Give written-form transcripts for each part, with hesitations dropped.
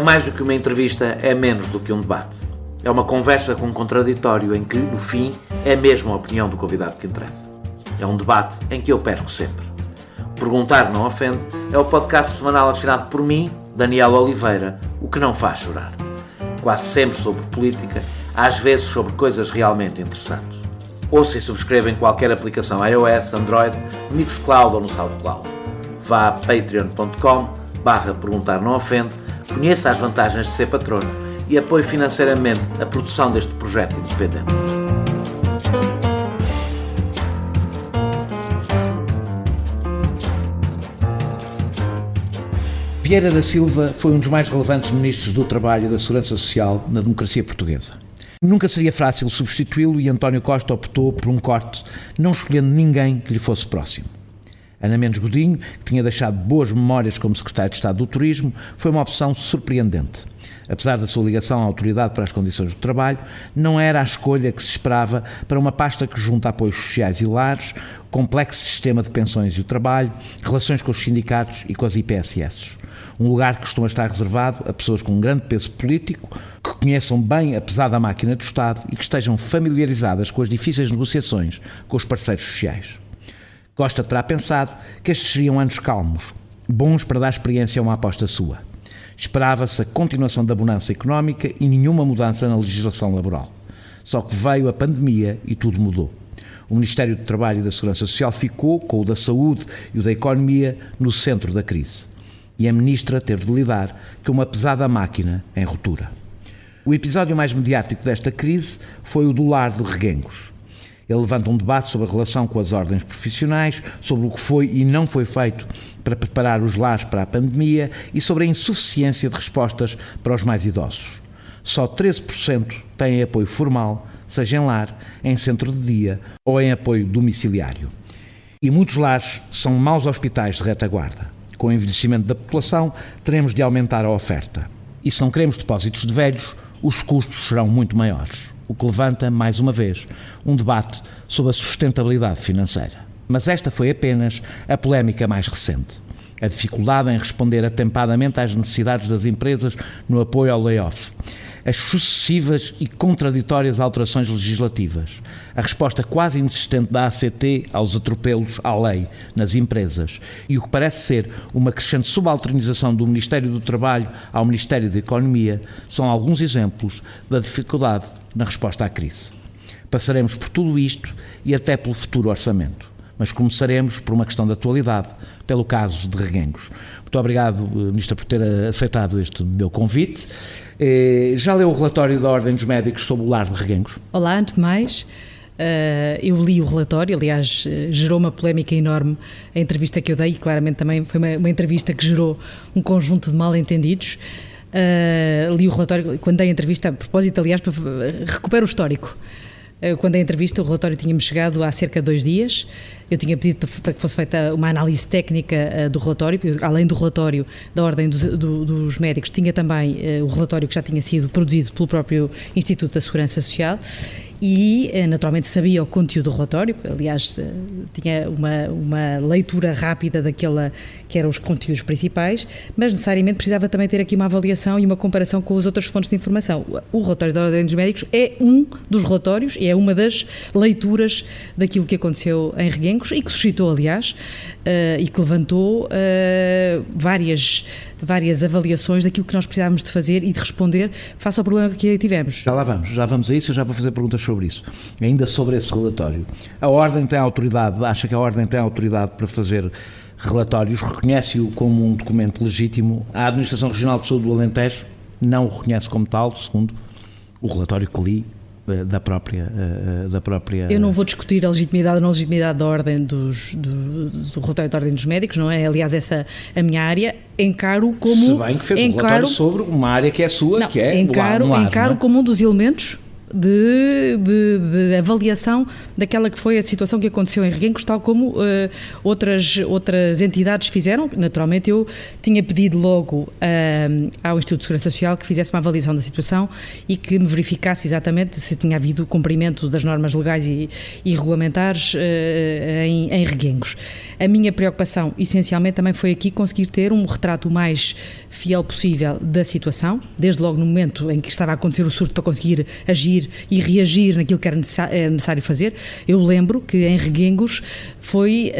mais do que uma entrevista, é menos do que um debate. É uma conversa com um contraditório em que, no fim, é mesmo a opinião do convidado que interessa. É um debate em que eu perco sempre. Perguntar Não Ofende é o podcast semanal assinado por mim, Daniel Oliveira, o que não faz chorar. Quase sempre sobre política, às vezes sobre coisas realmente interessantes. Ouça e subscreva em qualquer aplicação iOS, Android, Mixcloud ou no SoundCloud. Vá a patreon.com/perguntar não ofende, conheça as vantagens de ser patrono e apoie financeiramente a produção deste projeto independente. Vieira da Silva foi um dos mais relevantes ministros do Trabalho e da Segurança Social na democracia portuguesa. Nunca seria fácil substituí-lo e António Costa optou por um corte, não escolhendo ninguém que lhe fosse próximo. Ana Mendes Godinho, que tinha deixado boas memórias como secretário de Estado do Turismo, foi uma opção surpreendente. Apesar da sua ligação à Autoridade para as Condições do Trabalho, não era a escolha que se esperava para uma pasta que junta apoios sociais e lares, complexo sistema de pensões e o trabalho, relações com os sindicatos e com as IPSS. Um lugar que costuma estar reservado a pessoas com um grande peso político, que conheçam bem a pesada máquina do Estado e que estejam familiarizadas com as difíceis negociações com os parceiros sociais. Costa terá pensado que estes seriam anos calmos, bons para dar experiência a uma aposta sua. Esperava-se a continuação da bonança económica e nenhuma mudança na legislação laboral. Só que veio a pandemia e tudo mudou. O Ministério do Trabalho e da Segurança Social ficou, com o da Saúde e o da Economia, no centro da crise. E a Ministra teve de lidar com uma pesada máquina em ruptura. O episódio mais mediático desta crise foi o do Lar de Reguengos. Ele levanta um debate sobre a relação com as ordens profissionais, sobre o que foi e não foi feito para preparar os lares para a pandemia e sobre a insuficiência de respostas para os mais idosos. Só 13% têm apoio formal, seja em lar, em centro de dia ou em apoio domiciliário. E muitos lares são maus hospitais de retaguarda. Com o envelhecimento da população, teremos de aumentar a oferta. E se não queremos depósitos de velhos, os custos serão muito maiores. O que levanta, mais uma vez, um debate sobre a sustentabilidade financeira. Mas esta foi apenas a polémica mais recente. A dificuldade em responder atempadamente às necessidades das empresas no apoio ao layoff. As sucessivas e contraditórias alterações legislativas. A resposta quase inexistente da ACT aos atropelos à lei nas empresas. E o que parece ser uma crescente subalternização do Ministério do Trabalho ao Ministério da Economia são alguns exemplos da dificuldade na resposta à crise. Passaremos por tudo isto e até pelo futuro orçamento. Mas começaremos por uma questão de atualidade, pelo caso de Reguengos. Muito obrigado, Ministra, por ter aceitado este meu convite. Já leu o relatório da Ordem dos Médicos sobre o Lar de Reguengos? Olá, antes de mais, eu li o relatório, aliás, gerou uma polémica enorme a entrevista que eu dei e claramente também foi uma entrevista que gerou um conjunto de mal-entendidos. Li o relatório, quando dei a entrevista, a propósito, aliás, recupero o histórico. Quando a entrevista, o relatório tinha-me chegado há cerca de 2 dias. Eu tinha pedido para que fosse feita uma análise técnica do relatório, além do relatório da Ordem dos Médicos, tinha também o relatório que já tinha sido produzido pelo próprio Instituto da Segurança Social e, naturalmente, sabia o conteúdo do relatório, aliás, tinha uma leitura rápida daquela que eram os conteúdos principais, mas necessariamente precisava também ter aqui uma avaliação e uma comparação com as outras fontes de informação. O relatório da Ordem dos Médicos é um dos relatórios, é uma das leituras daquilo que aconteceu em Reguengos e que suscitou, aliás, e que levantou várias avaliações daquilo que nós precisávamos de fazer e de responder face ao problema que aí tivemos. Já vamos a isso, eu já vou fazer perguntas sobre isso. Ainda sobre esse relatório. A Ordem tem autoridade, acha que a Ordem tem autoridade para fazer relatórios, reconhece-o como um documento legítimo. A Administração Regional de Saúde do Alentejo não o reconhece como tal, segundo o relatório que li da própria... Eu não vou discutir a legitimidade ou não legitimidade da ordem do relatório da Ordem dos Médicos, não é? Aliás, essa a minha área. Encaro como... Se bem que fez um relatório sobre uma área que é sua, não, que é encaro como um dos elementos de avaliação daquela que foi a situação que aconteceu em Reguengos, tal como outras entidades fizeram. Naturalmente eu tinha pedido logo ao Instituto de Segurança Social que fizesse uma avaliação da situação e que me verificasse exatamente se tinha havido cumprimento das normas legais e regulamentares em Reguengos. A minha preocupação, essencialmente, também foi aqui conseguir ter um retrato o mais fiel possível da situação, desde logo no momento em que estava a acontecer o surto, para conseguir agir e reagir naquilo que era necessário fazer. Eu lembro que em Reguengos foi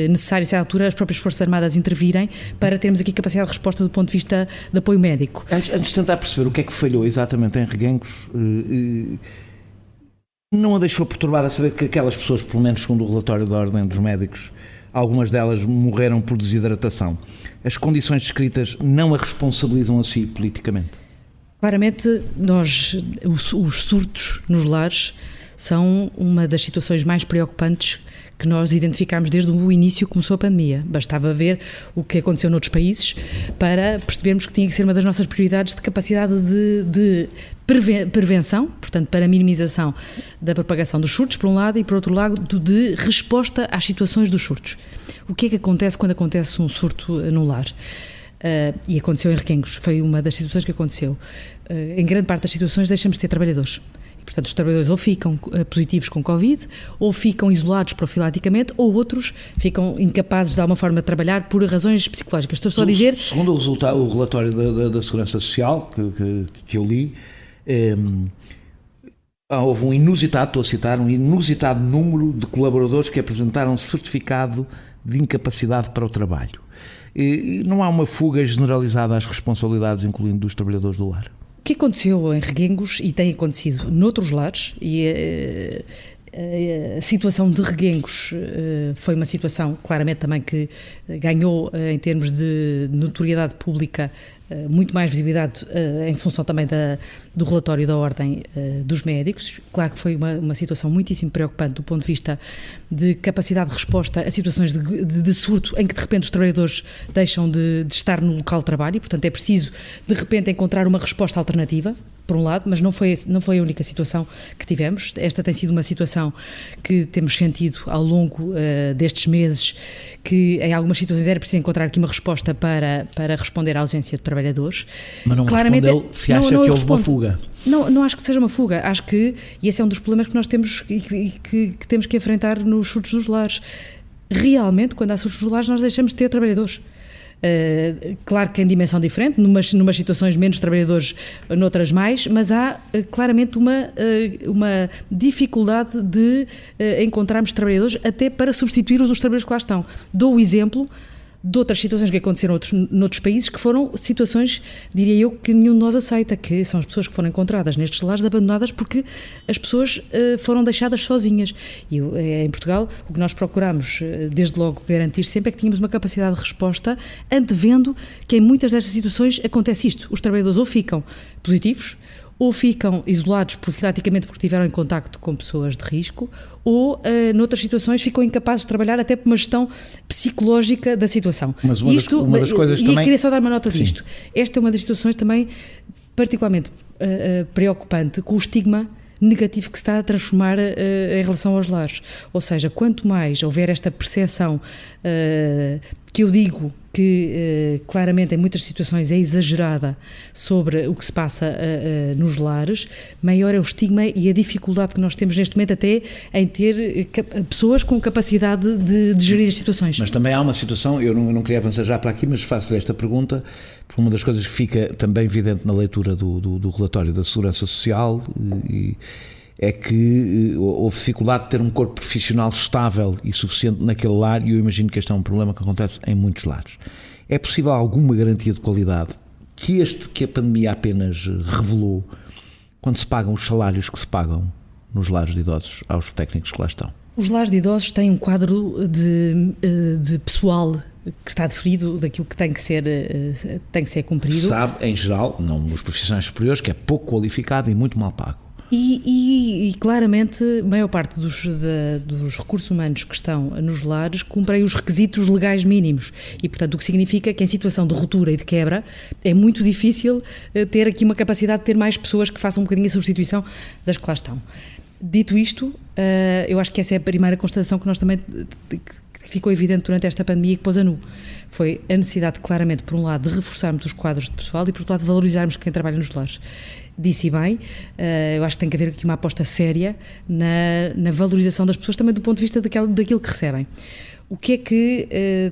necessário, a certa altura, as próprias Forças Armadas intervirem para termos aqui capacidade de resposta do ponto de vista de apoio médico. Antes de tentar perceber o que é que falhou exatamente em Reguengos, não a deixou perturbada a saber que aquelas pessoas, pelo menos segundo o relatório da Ordem dos Médicos, algumas delas morreram por desidratação. As condições descritas não a responsabilizam a si politicamente? Claramente, os surtos nos lares são uma das situações mais preocupantes que nós identificámos desde o início que começou a pandemia. Bastava ver o que aconteceu noutros países para percebermos que tinha que ser uma das nossas prioridades de capacidade de prevenção, portanto, para a minimização da propagação dos surtos, por um lado, e por outro lado, de resposta às situações dos surtos. O que é que acontece quando acontece um surto no lar? E aconteceu em Reguengos, foi uma das situações que aconteceu. Em grande parte das situações deixamos de ter trabalhadores. Portanto, os trabalhadores ou ficam positivos com Covid, ou ficam isolados profilaticamente, ou outros ficam incapazes de alguma forma de trabalhar por razões psicológicas. Estou só a dizer... Segundo o relatório da Segurança Social que eu li, houve um inusitado número de colaboradores que apresentaram certificado de incapacidade para o trabalho. E não há uma fuga generalizada às responsabilidades, incluindo dos trabalhadores do lar? O que aconteceu em Reguengos e tem acontecido noutros lares, e a situação de Reguengos foi uma situação claramente também que ganhou em termos de notoriedade pública muito mais visibilidade em função também do relatório da Ordem dos Médicos. Claro que foi uma situação muitíssimo preocupante do ponto de vista de capacidade de resposta a situações de surto em que de repente os trabalhadores deixam de estar no local de trabalho e, portanto, é preciso de repente encontrar uma resposta alternativa, por um lado, mas não foi a única situação que tivemos. Esta tem sido uma situação que temos sentido ao longo destes meses, que em algumas situações era preciso encontrar aqui uma resposta para responder à ausência de trabalhadores. Mas não respondeu se acha que houve uma fuga. Não acho que seja uma fuga. Acho que, e esse é um dos problemas que nós temos e que temos que enfrentar nos surtos dos lares. Realmente, quando há surtos dos lares, nós deixamos de ter trabalhadores. Claro que em dimensão diferente, numas situações menos trabalhadores, noutras mais, mas há claramente uma dificuldade de encontrarmos trabalhadores até para substituir os trabalhadores que lá estão. Dou o exemplo de outras situações que aconteceram noutros países, que foram situações, diria eu, que nenhum de nós aceita, que são as pessoas que foram encontradas nestes lares abandonadas porque as pessoas foram deixadas sozinhas. E em Portugal, o que nós procuramos, desde logo, garantir sempre é que tínhamos uma capacidade de resposta, antevendo que em muitas destas situações acontece isto. Os trabalhadores ou ficam positivos, ou ficam isolados profilaticamente porque tiveram em contacto com pessoas de risco, ou, noutras situações, ficam incapazes de trabalhar até por uma gestão psicológica da situação. Mas uma das coisas também... E queria só dar uma nota disto. Esta é uma das situações também particularmente preocupante, com o estigma negativo que se está a transformar em relação aos lares. Ou seja, quanto mais houver esta percepção que eu digo que claramente em muitas situações é exagerada sobre o que se passa nos lares, maior é o estigma e a dificuldade que nós temos neste momento até em ter pessoas com capacidade de gerir as situações. Mas também há uma situação, eu não queria avançar já para aqui, mas faço-lhe esta pergunta, porque uma das coisas que fica também evidente na leitura do relatório da Segurança Social é que houve dificuldade de ter um corpo profissional estável e suficiente naquele lar, e eu imagino que este é um problema que acontece em muitos lares. É possível alguma garantia de qualidade que a pandemia apenas revelou quando se pagam os salários que se pagam nos lares de idosos aos técnicos que lá estão? Os lares de idosos têm um quadro de pessoal que está definido daquilo que tem que ser cumprido. Sabe, em geral, não nos profissionais superiores, que é pouco qualificado e muito mal pago. E claramente, a maior parte dos recursos humanos que estão nos lares cumprem os requisitos legais mínimos e, portanto, o que significa que em situação de ruptura e de quebra é muito difícil ter aqui uma capacidade de ter mais pessoas que façam um bocadinho a substituição das que lá estão. Dito isto, eu acho que essa é a primeira constatação que nós também que ficou evidente durante esta pandemia e que pôs a nu. Foi a necessidade, claramente, por um lado, de reforçarmos os quadros de pessoal e, por outro lado, de valorizarmos quem trabalha nos lares. Disse bem, eu acho que tem que haver aqui uma aposta séria na valorização das pessoas, também do ponto de vista daquilo que recebem. O que é que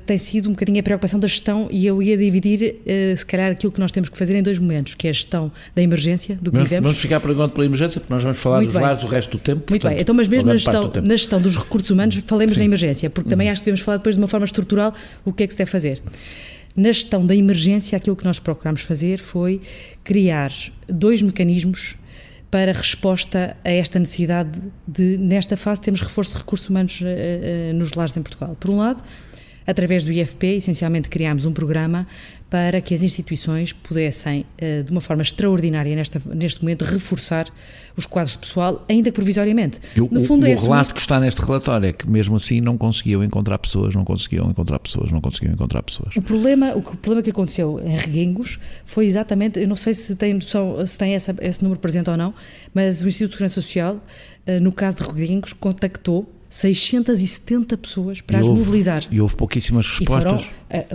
tem sido um bocadinho a preocupação da gestão, e eu ia dividir, se calhar, aquilo que nós temos que fazer em dois momentos, que é a gestão da emergência, do que vivemos. Vamos ficar por enquanto pela emergência, porque nós vamos falar dos lares o resto do tempo. Muito bem, então, mas mesmo na gestão dos recursos humanos, falemos na emergência, porque também acho que devemos falar depois de uma forma estrutural o que é que se deve fazer. Na gestão da emergência, aquilo que nós procurámos fazer foi criar 2 mecanismos para resposta a esta necessidade de, nesta fase, termos reforço de recursos humanos nos lares em Portugal. Por um lado, através do IFP, essencialmente criámos um programa para que as instituições pudessem, de uma forma extraordinária neste momento, reforçar os quadros de pessoal, ainda que provisoriamente. No fundo, o relato que está neste relatório é que mesmo assim não conseguiam encontrar pessoas. O problema que aconteceu em Reguengos foi exatamente, eu não sei se tem noção, se tem esse número presente ou não, mas o Instituto de Segurança Social, no caso de Reguengos, contactou 670 pessoas para as mobilizar. E houve pouquíssimas respostas.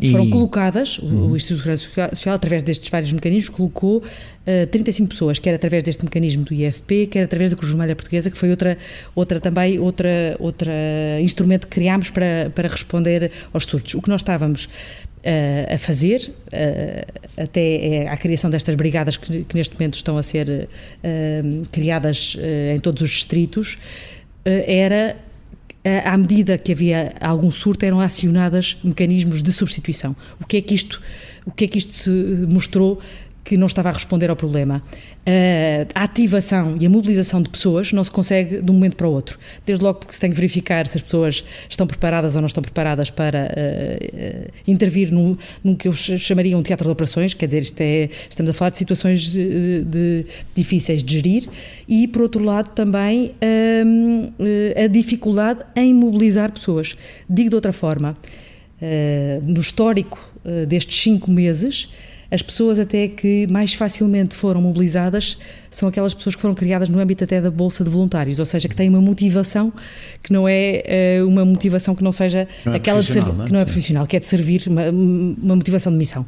E foram colocadas, o Instituto de Segurança Social, através destes vários mecanismos, colocou 35 pessoas, quer através deste mecanismo do IFP, quer através da Cruz Vermelha Portuguesa, que foi outro instrumento que criámos para responder aos surtos. O que nós estávamos a fazer, até à criação destas brigadas que neste momento estão a ser criadas em todos os distritos, era, à medida que havia algum surto, eram acionadas mecanismos de substituição. O que é que isto se mostrou que não estava a responder ao problema? A ativação e a mobilização de pessoas não se consegue de um momento para o outro. Desde logo porque se tem que verificar se as pessoas estão preparadas ou não estão preparadas para intervir num que eu chamaria um teatro de operações, quer dizer, estamos a falar de situações difíceis de gerir, e por outro lado também a dificuldade em mobilizar pessoas. Digo de outra forma, no histórico destes 5 meses, as pessoas até que mais facilmente foram mobilizadas são aquelas pessoas que foram criadas no âmbito até da Bolsa de Voluntários, ou seja, que têm uma motivação que não é uma motivação que não seja aquela de servir, que não é profissional, que é de servir, uma motivação de missão.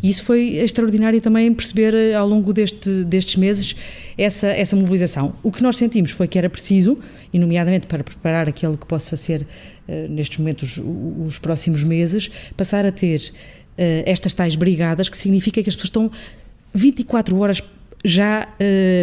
E isso foi extraordinário também perceber ao longo destes meses essa mobilização. O que nós sentimos foi que era preciso, e nomeadamente para preparar aquele que possa ser, nestes momentos, os próximos meses, passar a ter estas tais brigadas, que significa que as pessoas estão 24 horas já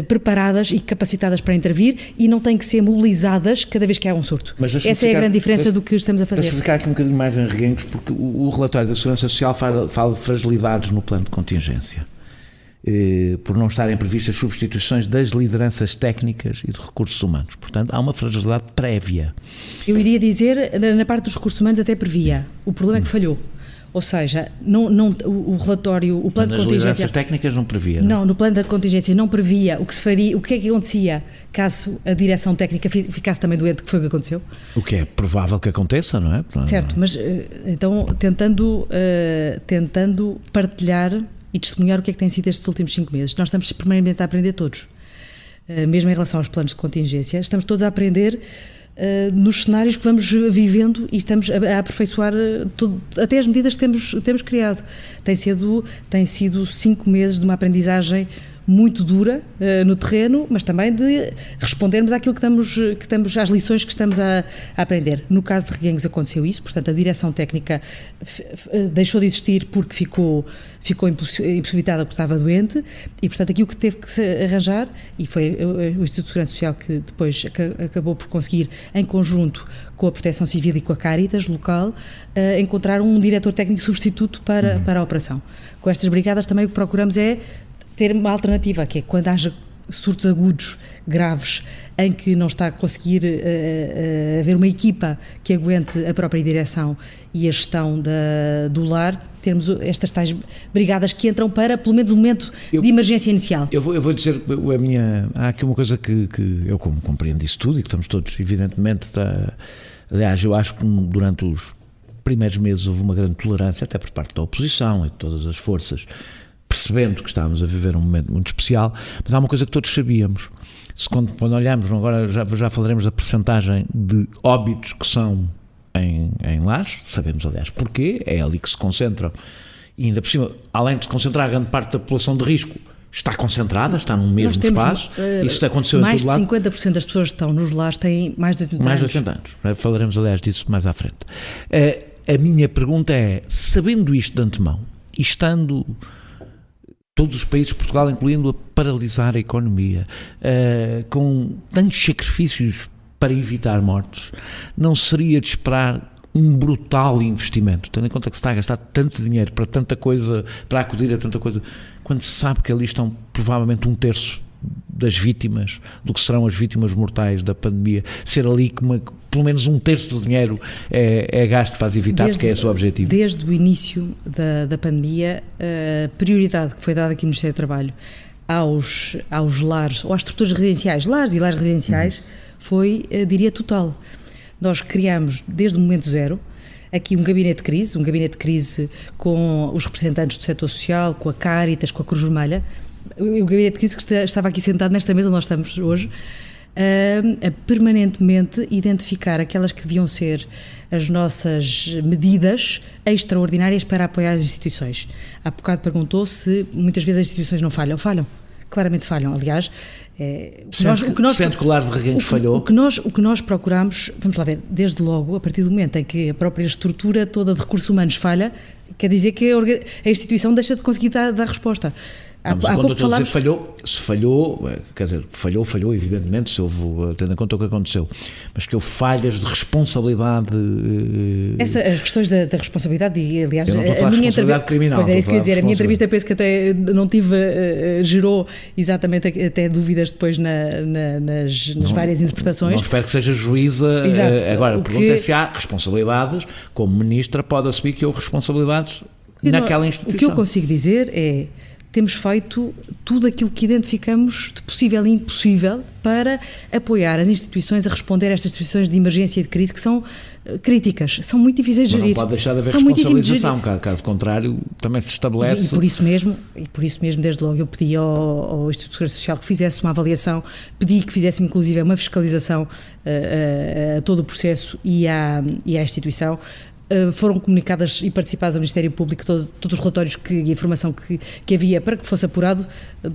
preparadas e capacitadas para intervir e não têm que ser mobilizadas cada vez que há um surto. Essa é a grande diferença do que estamos a fazer. Deixa-me ficar aqui um bocadinho mais em Reguengos, porque o relatório da Segurança Social fala de fragilidades no plano de contingência, por não estarem previstas substituições das lideranças técnicas e de recursos humanos. Portanto, há uma fragilidade prévia. Eu iria dizer, na parte dos recursos humanos até previa. O problema é que falhou. Ou seja, o relatório, o plano de contingência... Nas lideranças técnicas não previa, não, no plano da contingência não previa o que se faria, o que é que acontecia caso a direção técnica ficasse também doente, que foi o que aconteceu. O que é provável que aconteça, não é? Certo, mas então tentando partilhar e testemunhar o que é que tem sido estes últimos 5 meses. Nós estamos primeiramente a aprender todos, mesmo em relação aos planos de contingência, estamos todos a aprender nos cenários que vamos vivendo e estamos a aperfeiçoar até as medidas que temos criado. Tem sido 5 meses de uma aprendizagem muito dura no terreno, mas também de respondermos àquilo que estamos às lições que estamos a aprender. No caso de Reguengos aconteceu isso, portanto a direção técnica deixou de existir porque ficou impossibilitada porque estava doente e, portanto, aquilo que teve que se arranjar, e foi o Instituto de Segurança Social que depois acabou por conseguir, em conjunto com a Proteção Civil e com a Caritas local, encontrar um diretor técnico substituto para a operação. Com estas brigadas também o que procuramos é ter uma alternativa, que é quando haja surtos agudos, graves, em que não está a conseguir haver uma equipa que aguente a própria direção e a gestão do lar, termos estas tais brigadas que entram para, pelo menos, um momento de emergência inicial. Eu vou dizer, há aqui uma coisa que eu como compreendo isso tudo e que estamos todos, evidentemente, aliás, eu acho que durante os primeiros meses houve uma grande tolerância, até por parte da oposição e de todas as forças, percebendo que estávamos a viver um momento muito especial, mas há uma coisa que todos sabíamos. Quando olhamos, agora já falaremos da percentagem de óbitos que são em lares, sabemos aliás porquê, é ali que se concentram, e ainda por cima, além de se concentrar a grande parte da população de risco, está concentrada, está num mesmo espaço, isso aconteceu mais em todo lado. Mais de 50% das pessoas que estão nos lares têm mais de 80 anos. Mais de 80 anos, falaremos aliás disso mais à frente. A minha pergunta é, sabendo isto de antemão, e estando todos os países de Portugal, incluindo a paralisar a economia, com tantos sacrifícios para evitar mortes, não seria de esperar um brutal investimento, tendo em conta que se está a gastar tanto dinheiro para tanta coisa, para acudir a tanta coisa, quando se sabe que ali estão provavelmente 1/3 das vítimas, do que serão as vítimas mortais da pandemia, ser ali que pelo menos 1/3 do dinheiro é gasto para as evitar, porque é esse o objetivo. Desde o início da pandemia, a prioridade que foi dada aqui no Ministério do Trabalho aos lares, ou às estruturas residenciais, lares e lares residenciais, foi, diria, total. Nós criamos, desde o momento zero, aqui um gabinete de crise com os representantes do setor social, com a Caritas, com a Cruz Vermelha, o gabinete de crise que estava aqui sentado nesta mesa onde nós estamos hoje, a permanentemente identificar aquelas que deviam ser as nossas medidas extraordinárias para apoiar as instituições. Há bocado perguntou se muitas vezes as instituições não falham. Falham, claramente falham. Aliás, sente que o Lar de Reguengos falhou? O que nós procuramos, vamos lá ver, desde logo, a partir do momento em que a própria estrutura toda de recursos humanos falha, quer dizer que a instituição deixa de conseguir dar resposta. Quando eu estou a dizer falhou, quer dizer, falhou evidentemente, se houve, tendo em conta o que aconteceu, mas que houve falhas de responsabilidade. As questões da responsabilidade, e aliás, eu não estou a falar de responsabilidade criminal. Pois é, isso que eu ia dizer, a minha entrevista penso que até não tive, gerou exatamente até dúvidas depois nas várias interpretações. Não espero que seja juíza. Agora, a pergunta é se há responsabilidades, como ministra pode assumir que houve responsabilidades naquela instituição. O que eu consigo dizer é: temos feito tudo aquilo que identificamos de possível e impossível para apoiar as instituições a responder a estas situações de emergência e de crise que são críticas, são muito difíceis de gerir. Mas não pode deixar de haver responsabilização, caso contrário também se estabelece... E por isso mesmo, desde logo, eu pedi ao Instituto de Segurança Social que fizesse uma avaliação, pedi que fizesse inclusive uma fiscalização a todo o processo e à instituição. Foram comunicadas e participadas ao Ministério Público todos os relatórios e a informação que havia para que fosse apurado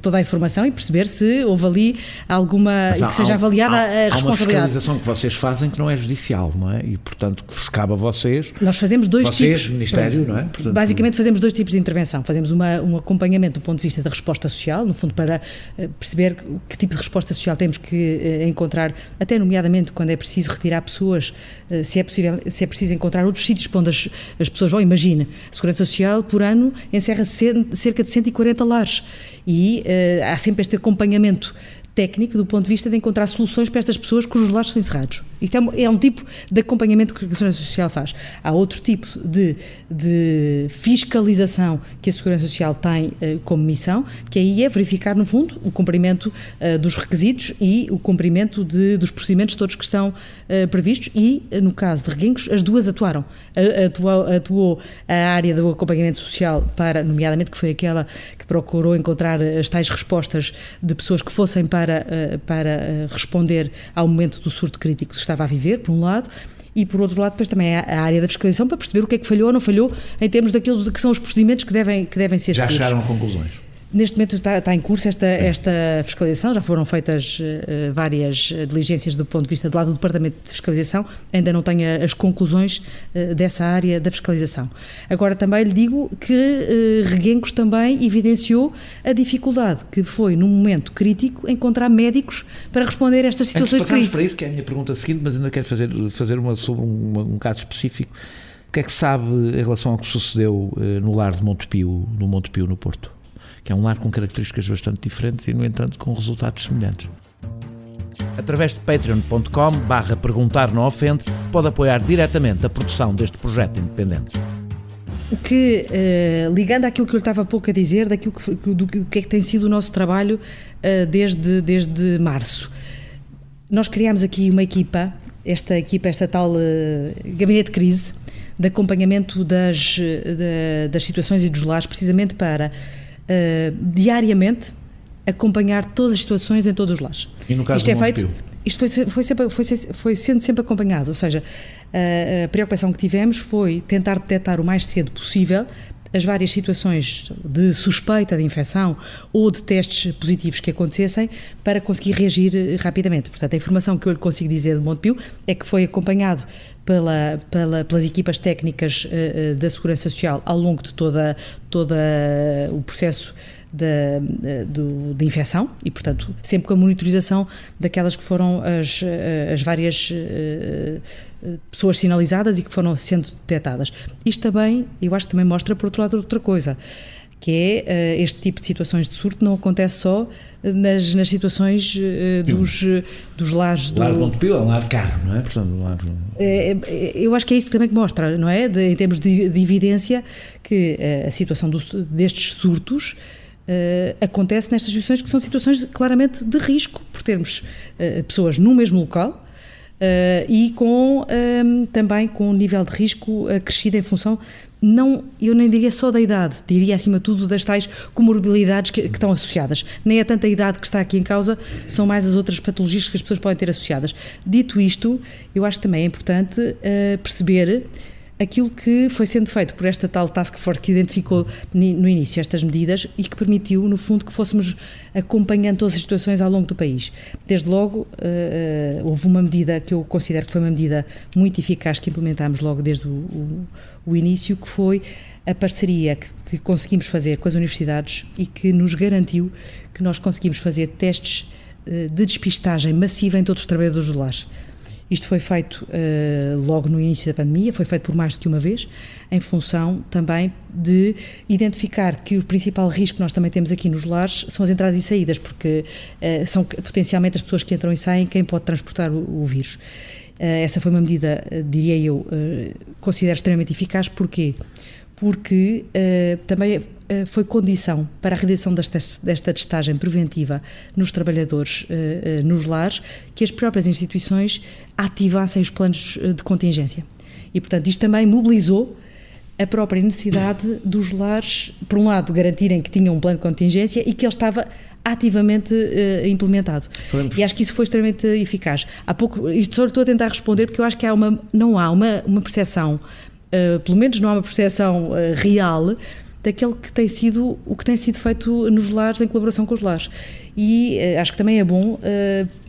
toda a informação e perceber se houve ali alguma, e que seja avaliada a responsabilidade. Há uma fiscalização que vocês fazem que não é judicial, não é? E, portanto, que vos cabe a vocês. Nós fazemos dois tipos. Ministério, não é? Portanto, basicamente fazemos dois tipos de intervenção. Fazemos um acompanhamento do ponto de vista da resposta social, no fundo para perceber que tipo de resposta social temos que encontrar, até nomeadamente quando é preciso retirar pessoas, se é preciso encontrar outros sítios para onde as pessoas vão. Imagina, a Segurança Social por ano encerra cerca de 140 lares e há sempre este acompanhamento técnico do ponto de vista de encontrar soluções para estas pessoas cujos lares são encerrados. Isto é um tipo de acompanhamento que a Segurança Social faz. Há outro tipo de fiscalização que a Segurança Social tem como missão, que aí é verificar, no fundo, o cumprimento dos requisitos e o cumprimento dos procedimentos todos que estão previstos e, no caso de Reguengos, as duas atuaram. Atuou a área do acompanhamento social nomeadamente, que foi aquela que procurou encontrar as tais respostas de pessoas que fossem para responder ao momento do surto crítico que se estava a viver, por um lado, e por outro lado depois também a área da fiscalização para perceber o que é que falhou ou não falhou em termos daqueles que são os procedimentos que devem ser seguidos. Já chegaram a conclusões? Neste momento está em curso esta fiscalização, já foram feitas várias diligências do ponto de vista do lado do Departamento de Fiscalização, ainda não tenho as conclusões dessa área da fiscalização. Agora também lhe digo que Reguengos também evidenciou a dificuldade que foi, num momento crítico, encontrar médicos para responder a estas situações de crise. Para isso, que é a minha pergunta seguinte, mas ainda quero fazer uma sobre um caso específico. O que é que sabe em relação ao que sucedeu no lar de Montepio, no Porto? que é um lar com características bastante diferentes e, no entanto, com resultados semelhantes. Através de patreon.com/perguntar não ofende, pode apoiar diretamente a produção deste projeto independente. O que, ligando àquilo que eu estava há pouco a dizer, do que é que tem sido o nosso trabalho desde março, nós criámos aqui uma equipa, esta tal gabinete de crise, de acompanhamento das situações e dos lares, precisamente para diariamente acompanhar todas as situações em todos os lares. E no caso do Montepio? Isto foi sendo sempre acompanhado, ou seja, a preocupação que tivemos foi tentar detectar o mais cedo possível as várias situações de suspeita de infecção ou de testes positivos que acontecessem para conseguir reagir rapidamente. Portanto, a informação que eu lhe consigo dizer de Montepio é que foi acompanhado pelas equipas técnicas da Segurança Social ao longo de todo o processo de infecção e, portanto, sempre com a monitorização daquelas que foram as várias pessoas sinalizadas e que foram sendo detectadas. Isto também, eu acho que também mostra, por outro lado, outra coisa, que é este tipo de situações de surto não acontece só nas situações dos lares do... O lar de Montepio é um lar caro, não é? Portanto, eu acho que é isso também que mostra, não é? Em termos de evidência, que a situação destes surtos acontece nestas situações que são situações claramente de risco, por termos pessoas no mesmo local e também com um nível de risco acrescido em função, eu nem diria só da idade, diria acima de tudo das tais comorbilidades que estão associadas. Nem é tanta a idade que está aqui em causa, são mais as outras patologias que as pessoas podem ter associadas. Dito isto, eu acho que também é importante perceber aquilo que foi sendo feito por esta tal task force que identificou no início estas medidas e que permitiu, no fundo, que fôssemos acompanhando todas as situações ao longo do país. Desde logo, houve uma medida que eu considero que foi uma medida muito eficaz que implementámos logo desde o início, que foi a parceria que conseguimos fazer com as universidades e que nos garantiu que nós conseguimos fazer testes de despistagem massiva em todos os trabalhadores do lar. Isto foi feito logo no início da pandemia, foi feito por mais do que uma vez, em função também de identificar que o principal risco que nós também temos aqui nos lares são as entradas e saídas, porque são potencialmente as pessoas que entram e saem quem pode transportar o vírus. Essa foi uma medida, diria eu, considero extremamente eficaz. Porquê? Porque também foi condição para a realização desta testagem preventiva nos trabalhadores nos lares, que as próprias instituições ativassem os planos de contingência. E, portanto, isto também mobilizou a própria necessidade dos lares, por um lado, garantirem que tinham um plano de contingência e que ele estava ativamente implementado. E acho que isso foi extremamente eficaz. Há pouco, isto só estou a tentar responder porque eu acho que não há uma percepção, pelo menos não há uma percepção real daquele que tem sido o que tem sido feito nos lares em colaboração com os lares. E acho que também é bom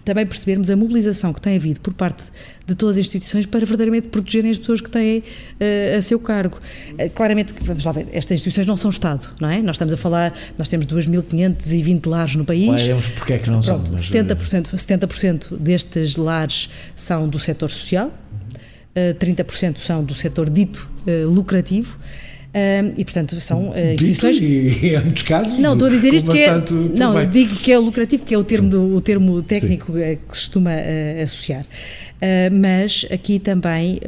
também percebermos a mobilização que tem havido por parte de todas as instituições para verdadeiramente protegerem as pessoas que têm a seu cargo. Claramente, vamos lá ver, estas instituições não são Estado, não é? Nós estamos a falar, nós temos 2.520 lares no país. Olhamos porque é que não são. 70% destes lares são do setor social, 30% são do setor dito lucrativo. E, portanto, são instituições... E em muitos casos... Não, estou a dizer isto que é... Não, digo que é o lucrativo, que é o termo técnico que se costuma associar. Mas aqui também,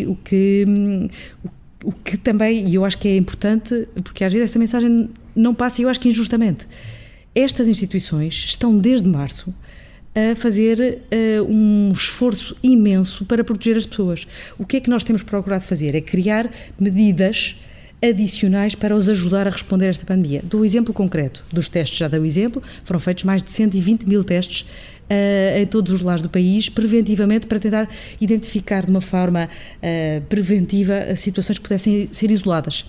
o que também, e eu acho que é importante, porque às vezes essa mensagem não passa, e eu acho que injustamente, estas instituições estão desde março a fazer um esforço imenso para proteger as pessoas. O que é que nós temos procurado fazer? É criar medidas adicionais para os ajudar a responder a esta pandemia. Dou o exemplo concreto dos testes, já dei o exemplo, foram feitos mais de 120 mil testes em todos os lares do país, preventivamente, para tentar identificar de uma forma preventiva situações que pudessem ser isoladas.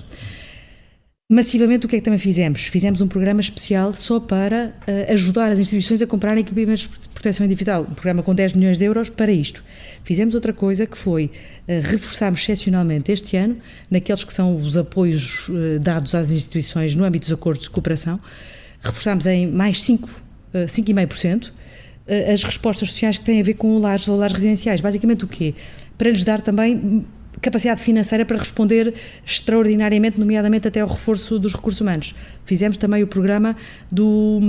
Massivamente, o que é que também fizemos? Fizemos um programa especial só para ajudar as instituições a comprarem equipamentos de proteção individual, um programa com 10 milhões de euros para isto. Fizemos outra coisa que foi reforçarmos excepcionalmente este ano, naqueles que são os apoios dados às instituições no âmbito dos acordos de cooperação, reforçámos em mais 5,5% as respostas sociais que têm a ver com lares ou lares residenciais. Basicamente o quê? Para lhes dar também capacidade financeira para responder extraordinariamente, nomeadamente até ao reforço dos recursos humanos. Fizemos também o programa do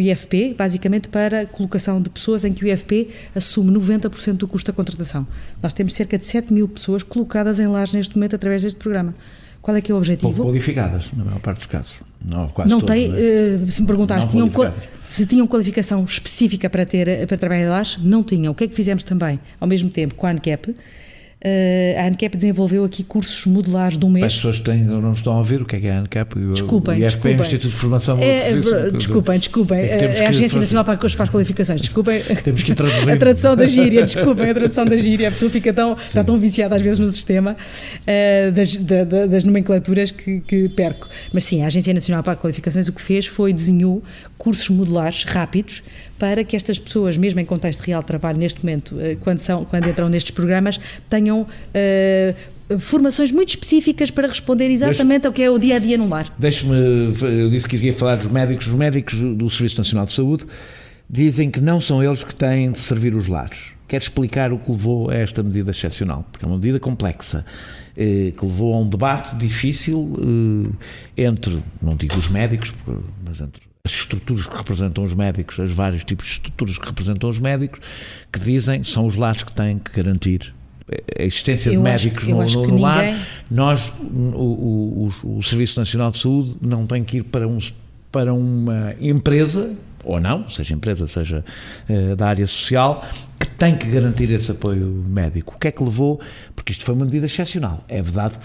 IFP, basicamente para a colocação de pessoas em que o IFP assume 90% do custo da contratação. Nós temos cerca de 7 mil pessoas colocadas em lares neste momento através deste programa. Qual é que é o objetivo? Pouco qualificadas, na maior parte dos casos. Não, quase não todos, tem, né? Se me perguntar se tinham qualificação específica para trabalhar em lares, não tinham. O que é que fizemos também, ao mesmo tempo, com a ANCAP? A ANCAP desenvolveu aqui cursos modulares de um mês. As pessoas não estão a ouvir o que é a ANCAP. Desculpem. O IFP é o Instituto de Formação. Desculpem. É a Agência Nacional para as Qualificações. Desculpem. Temos que traduzir. A tradução da gíria. Desculpem, a tradução da gíria. A pessoa está tão viciada às vezes no sistema das nomenclaturas que perco. Mas sim, a Agência Nacional para as Qualificações o que fez foi desenhou cursos modulares rápidos para que estas pessoas, mesmo em contexto real de trabalho, neste momento, quando entram nestes programas, tenham formações muito específicas para responder exatamente ao que é o dia-a-dia no lar. Eu disse que iria falar dos médicos. Os médicos do Serviço Nacional de Saúde dizem que não são eles que têm de servir os lares. Quero explicar o que levou a esta medida excepcional, porque é uma medida complexa, que levou a um debate difícil entre, não digo os médicos, mas entre as estruturas que representam os médicos, os vários tipos de estruturas que representam os médicos, que dizem que são os lares que têm que garantir a existência de médicos no lar. Nós, o Serviço Nacional de Saúde, não tem que ir para uma empresa, ou não, seja empresa, seja da área social, que tem que garantir esse apoio médico. O que é que levou? Porque isto foi uma medida excepcional. É verdade que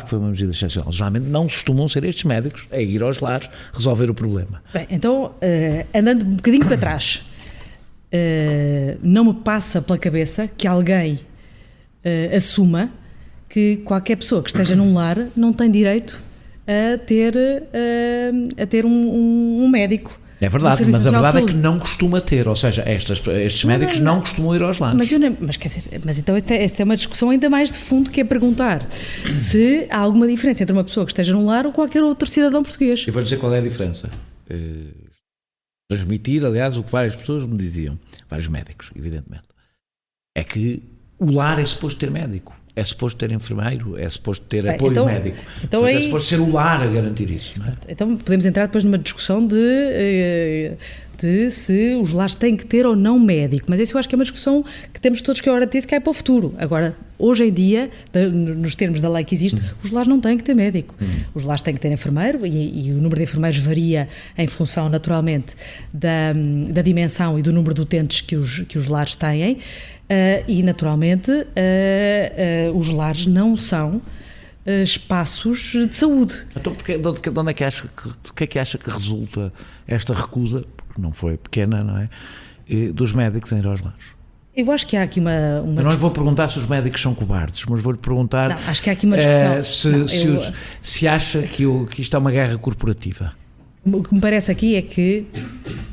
foi uma medida excepcional. Geralmente não costumam ser estes médicos a ir aos lares resolver o problema. Bem, então, andando um bocadinho para trás, não me passa pela cabeça que alguém assuma que qualquer pessoa que esteja num lar não tem direito a ter um médico. É verdade, mas a verdade é que não costuma ter, ou seja, estes médicos não costumam ir aos lares. Mas então esta é uma discussão ainda mais de fundo, que é perguntar se há alguma diferença entre uma pessoa que esteja num lar ou qualquer outro cidadão português. Eu vou dizer qual é a diferença. Transmitir, aliás, o que várias pessoas me diziam, vários médicos, evidentemente, é que o lar é suposto ter médico. É suposto ter enfermeiro, é suposto ter apoio médico. Então é suposto ser o lar a garantir isso, não é? Então podemos entrar depois numa discussão de se os lares têm que ter ou não médico, mas isso eu acho que é uma discussão que temos todos que agora ter, se cai para o futuro. Agora, hoje em dia, nos termos da lei que existe, os lares não têm que ter médico. Os lares têm que ter enfermeiro e o número de enfermeiros varia em função, naturalmente, da dimensão e do número de utentes que os lares têm. E, naturalmente, os lares não são espaços de saúde. Então, de onde é que acha que resulta esta recusa, porque não foi pequena, não é, dos médicos em ir aos lares? Eu acho que há aqui uma eu não lhe vou perguntar se os médicos são cobardes, mas vou-lhe perguntar... Não, acho que há aqui uma discussão... se acha que isto é uma guerra corporativa. O que me parece aqui é que,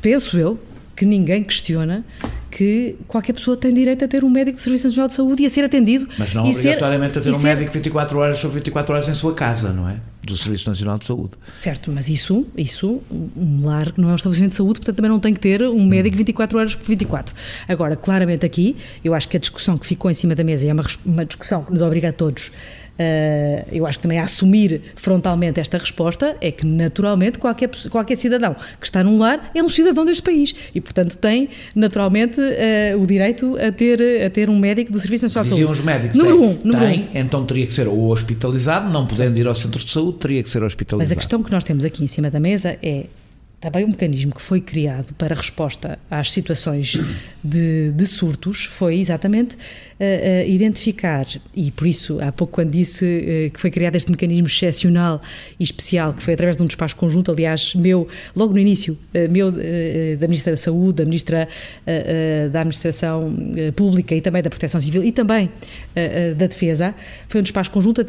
penso eu, que ninguém questiona que qualquer pessoa tem direito a ter um médico do Serviço Nacional de Saúde e a ser atendido. Mas não obrigatoriamente a ter um médico 24 horas sobre 24 horas em sua casa, não é? Do Serviço Nacional de Saúde. Certo, mas isso, um lar não é um estabelecimento de saúde, portanto também não tem que ter um médico 24 horas por 24. Agora, claramente aqui, eu acho que a discussão que ficou em cima da mesa, e é uma discussão que nos obriga a todos, eu acho que também a assumir frontalmente esta resposta, é que naturalmente qualquer cidadão que está num lar é um cidadão deste país e portanto tem naturalmente o direito a ter um médico do Serviço Nacional de Saúde. Diziam os médicos, então teria que ser ou hospitalizado, não podendo ir ao centro de saúde, teria que ser hospitalizado. Mas a questão que nós temos aqui em cima da mesa é também um mecanismo que foi criado para resposta às situações de surtos, foi exatamente identificar, e por isso há pouco quando disse que foi criado este mecanismo excepcional e especial, que foi através de um despacho conjunto, aliás, logo no início, da Ministra da Saúde, da Ministra da Administração Pública e também da Proteção Civil e também da Defesa, foi um despacho conjunto,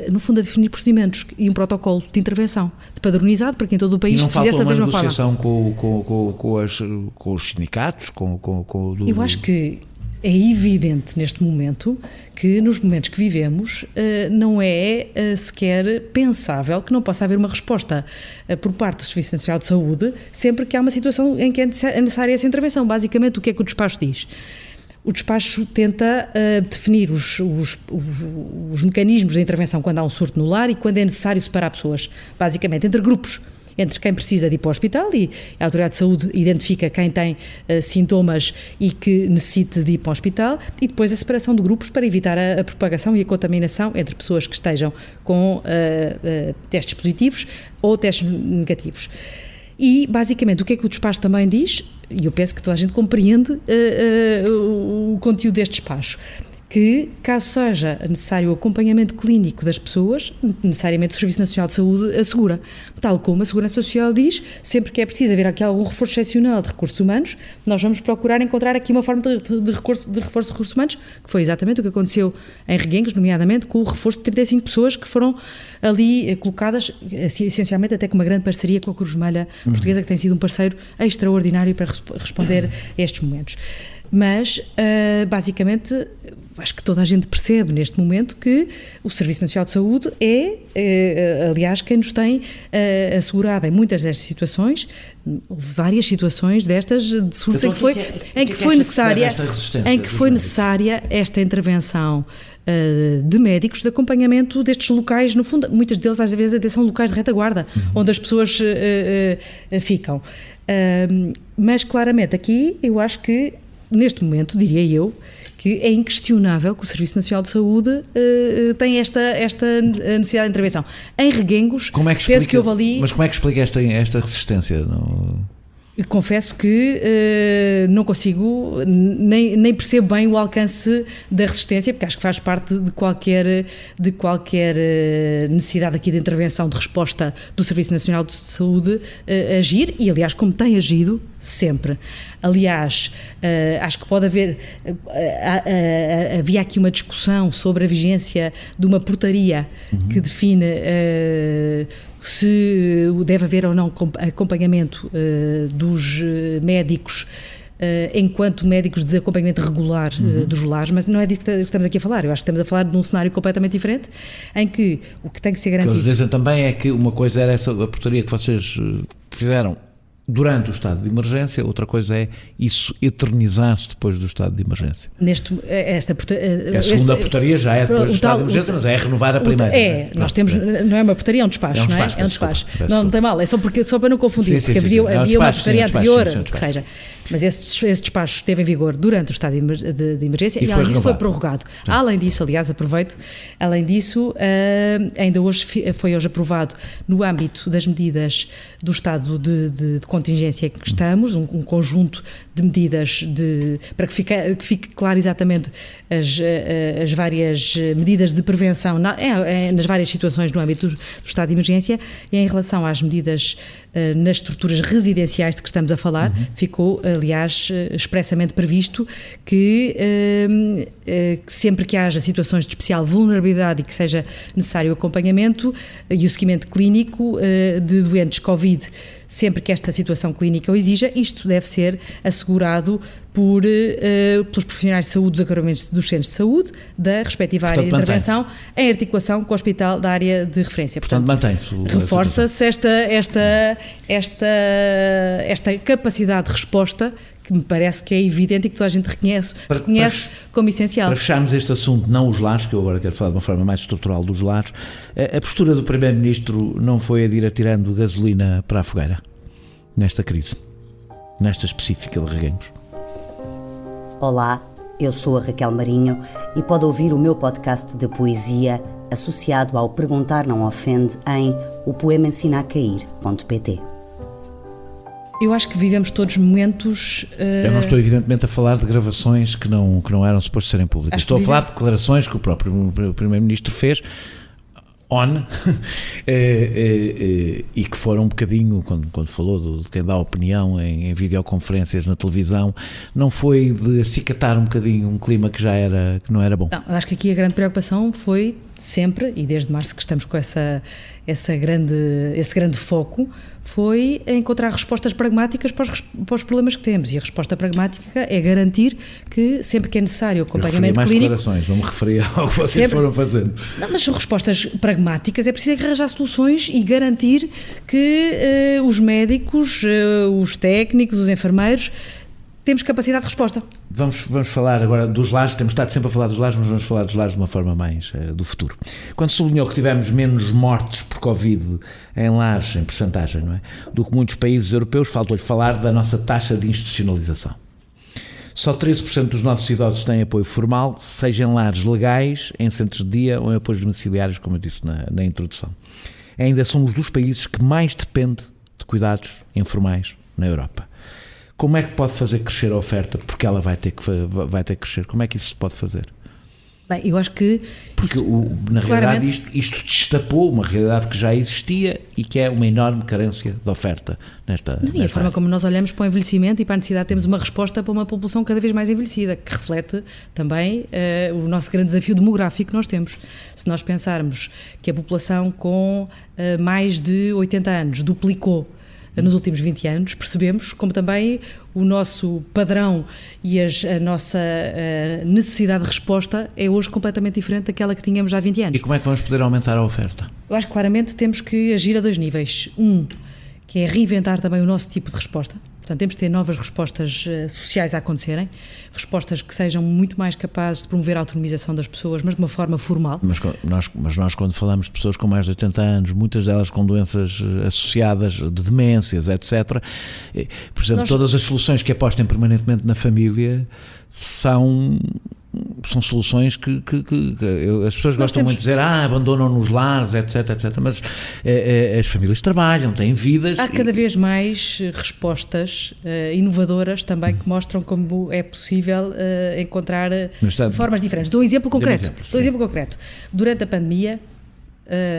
no fundo, a definir procedimentos e um protocolo de intervenção, de padronizado, para que em todo o país se fizesse da mesma forma. Negociação com os sindicatos? Eu acho que é evidente neste momento que nos momentos que vivemos não é sequer pensável que não possa haver uma resposta por parte do Serviço Nacional de Saúde sempre que há uma situação em que é necessária essa intervenção. Basicamente, o que é que o despacho diz? o despacho tenta definir os mecanismos de intervenção quando há um surto no lar e quando é necessário separar pessoas, basicamente entre grupos, entre quem precisa de ir para o hospital e a Autoridade de Saúde identifica quem tem sintomas e que necessite de ir para o hospital, e depois a separação de grupos para evitar a propagação e a contaminação entre pessoas que estejam com testes positivos ou testes negativos. E, basicamente, o que é que o despacho também diz, e eu penso que toda a gente compreende o conteúdo deste despacho, que, caso seja necessário o acompanhamento clínico das pessoas, necessariamente o Serviço Nacional de Saúde assegura. Tal como a Segurança Social diz, sempre que é preciso haver aqui algum reforço excepcional de recursos humanos, nós vamos procurar encontrar aqui uma forma de reforço de recursos humanos, que foi exatamente o que aconteceu em Reguengos, nomeadamente com o reforço de 35 pessoas que foram ali colocadas, essencialmente até com uma grande parceria com a Cruz Vermelha Portuguesa, que tem sido um parceiro extraordinário para responder a estes momentos. Mas, basicamente, acho que toda a gente percebe neste momento que o Serviço Nacional de Saúde aliás, quem nos tem assegurado em muitas destas situações, várias situações destas de surtos em que foi necessária esta intervenção de médicos de acompanhamento destes locais, no fundo, muitas deles às vezes até são locais de retaguarda, onde as pessoas ficam. Mas claramente aqui eu acho que neste momento, diria eu, que é inquestionável que o Serviço Nacional de Saúde tem esta necessidade de intervenção. Em Reguengos, penso que houve ali... Mas como é que explica esta resistência? Confesso que não consigo, nem percebo bem o alcance da resistência, porque acho que faz parte de qualquer necessidade aqui de intervenção, de resposta do Serviço Nacional de Saúde agir, e aliás como tem agido sempre. Aliás, acho que pode haver, havia aqui uma discussão sobre a vigência de uma portaria que define se deve haver ou não acompanhamento dos médicos enquanto médicos de acompanhamento regular dos lares, mas não é disso que estamos aqui a falar. Eu acho que estamos a falar de um cenário completamente diferente, em que o que tem que ser garantido... O que eles dizem também é que uma coisa era essa a portaria que vocês fizeram durante o estado de emergência, outra coisa é isso eternizar-se depois do estado de emergência. A segunda portaria já é depois do estado de emergência, mas é renovar a primeira. Nós temos, não é uma portaria, é um despacho, não é? É um despacho. Não tem mal, é só para não confundir, porque havia uma portaria anterior, que seja. Mas esse despacho esteve em vigor durante o estado de emergência e além disso foi prorrogado. Além disso, aliás, aproveito, ainda hoje foi aprovado no âmbito das medidas do estado de contingência em que estamos, um conjunto de medidas para que fique claro exatamente as várias medidas de prevenção nas várias situações no âmbito do estado de emergência, e em relação às medidas nas estruturas residenciais de que estamos a falar, ficou, aliás, expressamente previsto que sempre que haja situações de especial vulnerabilidade e que seja necessário o acompanhamento e o seguimento clínico de doentes Covid, sempre que esta situação clínica o exija, isto deve ser assegurado pelos profissionais de saúde dos agrupamentos dos centros de saúde, da respectiva área de intervenção, em articulação com o hospital da área de referência. Portanto mantém-se. Reforça-se esta capacidade de resposta que me parece que é evidente e que toda a gente reconhece como essencial. Para fecharmos este assunto, não os lares, que eu agora quero falar de uma forma mais estrutural dos lares, a postura do Primeiro-Ministro não foi a de ir atirando gasolina para a fogueira, nesta crise, nesta específica de Reguengos? Olá, eu sou a Raquel Marinho e pode ouvir o meu podcast de poesia associado ao Perguntar Não Ofende em opoemaensinacair.pt. Eu acho que vivemos todos momentos... Eu não estou evidentemente a falar de gravações que não eram supostas serem públicas. Estou a falar de declarações que o próprio Primeiro-Ministro fez e que foram um bocadinho, quando falou de quem dá opinião em videoconferências na televisão, não foi de acicatar um bocadinho um clima que não era bom? Não, acho que aqui a grande preocupação foi sempre, e desde março que estamos com esse grande foco, foi encontrar respostas pragmáticas para os problemas que temos, e a resposta pragmática é garantir que sempre que é necessário o acompanhamento clínico... declarações, não me referia ao que vocês foram fazendo. Não, mas respostas pragmáticas, é preciso arranjar soluções e garantir que os médicos, os técnicos, os enfermeiros temos capacidade de resposta. Vamos falar agora dos lares, temos estado sempre a falar dos lares, mas vamos falar dos lares de uma forma mais do futuro. Quando sublinhou que tivemos menos mortes por Covid em lares, em percentagem, não é, do que muitos países europeus, faltou-lhe falar da nossa taxa de institucionalização. Só 13% dos nossos idosos têm apoio formal, seja em lares legais, em centros de dia ou em apoios domiciliários, como eu disse na introdução. Ainda somos dos países que mais depende de cuidados informais na Europa. Como é que pode fazer crescer a oferta? Porque ela vai ter que crescer. Como é que isso se pode fazer? Bem, eu acho que... Porque, na realidade, isto destapou uma realidade que já existia e que é uma enorme carência de oferta nesta e a forma como nós olhamos para o envelhecimento e para a necessidade de termos uma resposta para uma população cada vez mais envelhecida, que reflete também o nosso grande desafio demográfico que nós temos. Se nós pensarmos que a população com mais de 80 anos duplicou nos últimos 20 anos, percebemos como também o nosso padrão e a nossa necessidade de resposta é hoje completamente diferente daquela que tínhamos há 20 anos. E como é que vamos poder aumentar a oferta? Eu acho que claramente temos que agir a 2 níveis. Que é reinventar também o nosso tipo de resposta. Portanto, temos de ter novas respostas sociais a acontecerem, respostas que sejam muito mais capazes de promover a autonomização das pessoas, mas de uma forma formal. Mas nós quando falamos de pessoas com mais de 80 anos, muitas delas com doenças associadas de demências, etc., por exemplo, todas as soluções que apostem permanentemente na família são soluções que as pessoas gostam muito de dizer, abandonam nos lares, etc, mas as famílias trabalham, têm vidas. Há cada vez mais respostas inovadoras também que mostram como é possível encontrar formas diferentes. Dou um exemplo concreto. Durante a pandemia,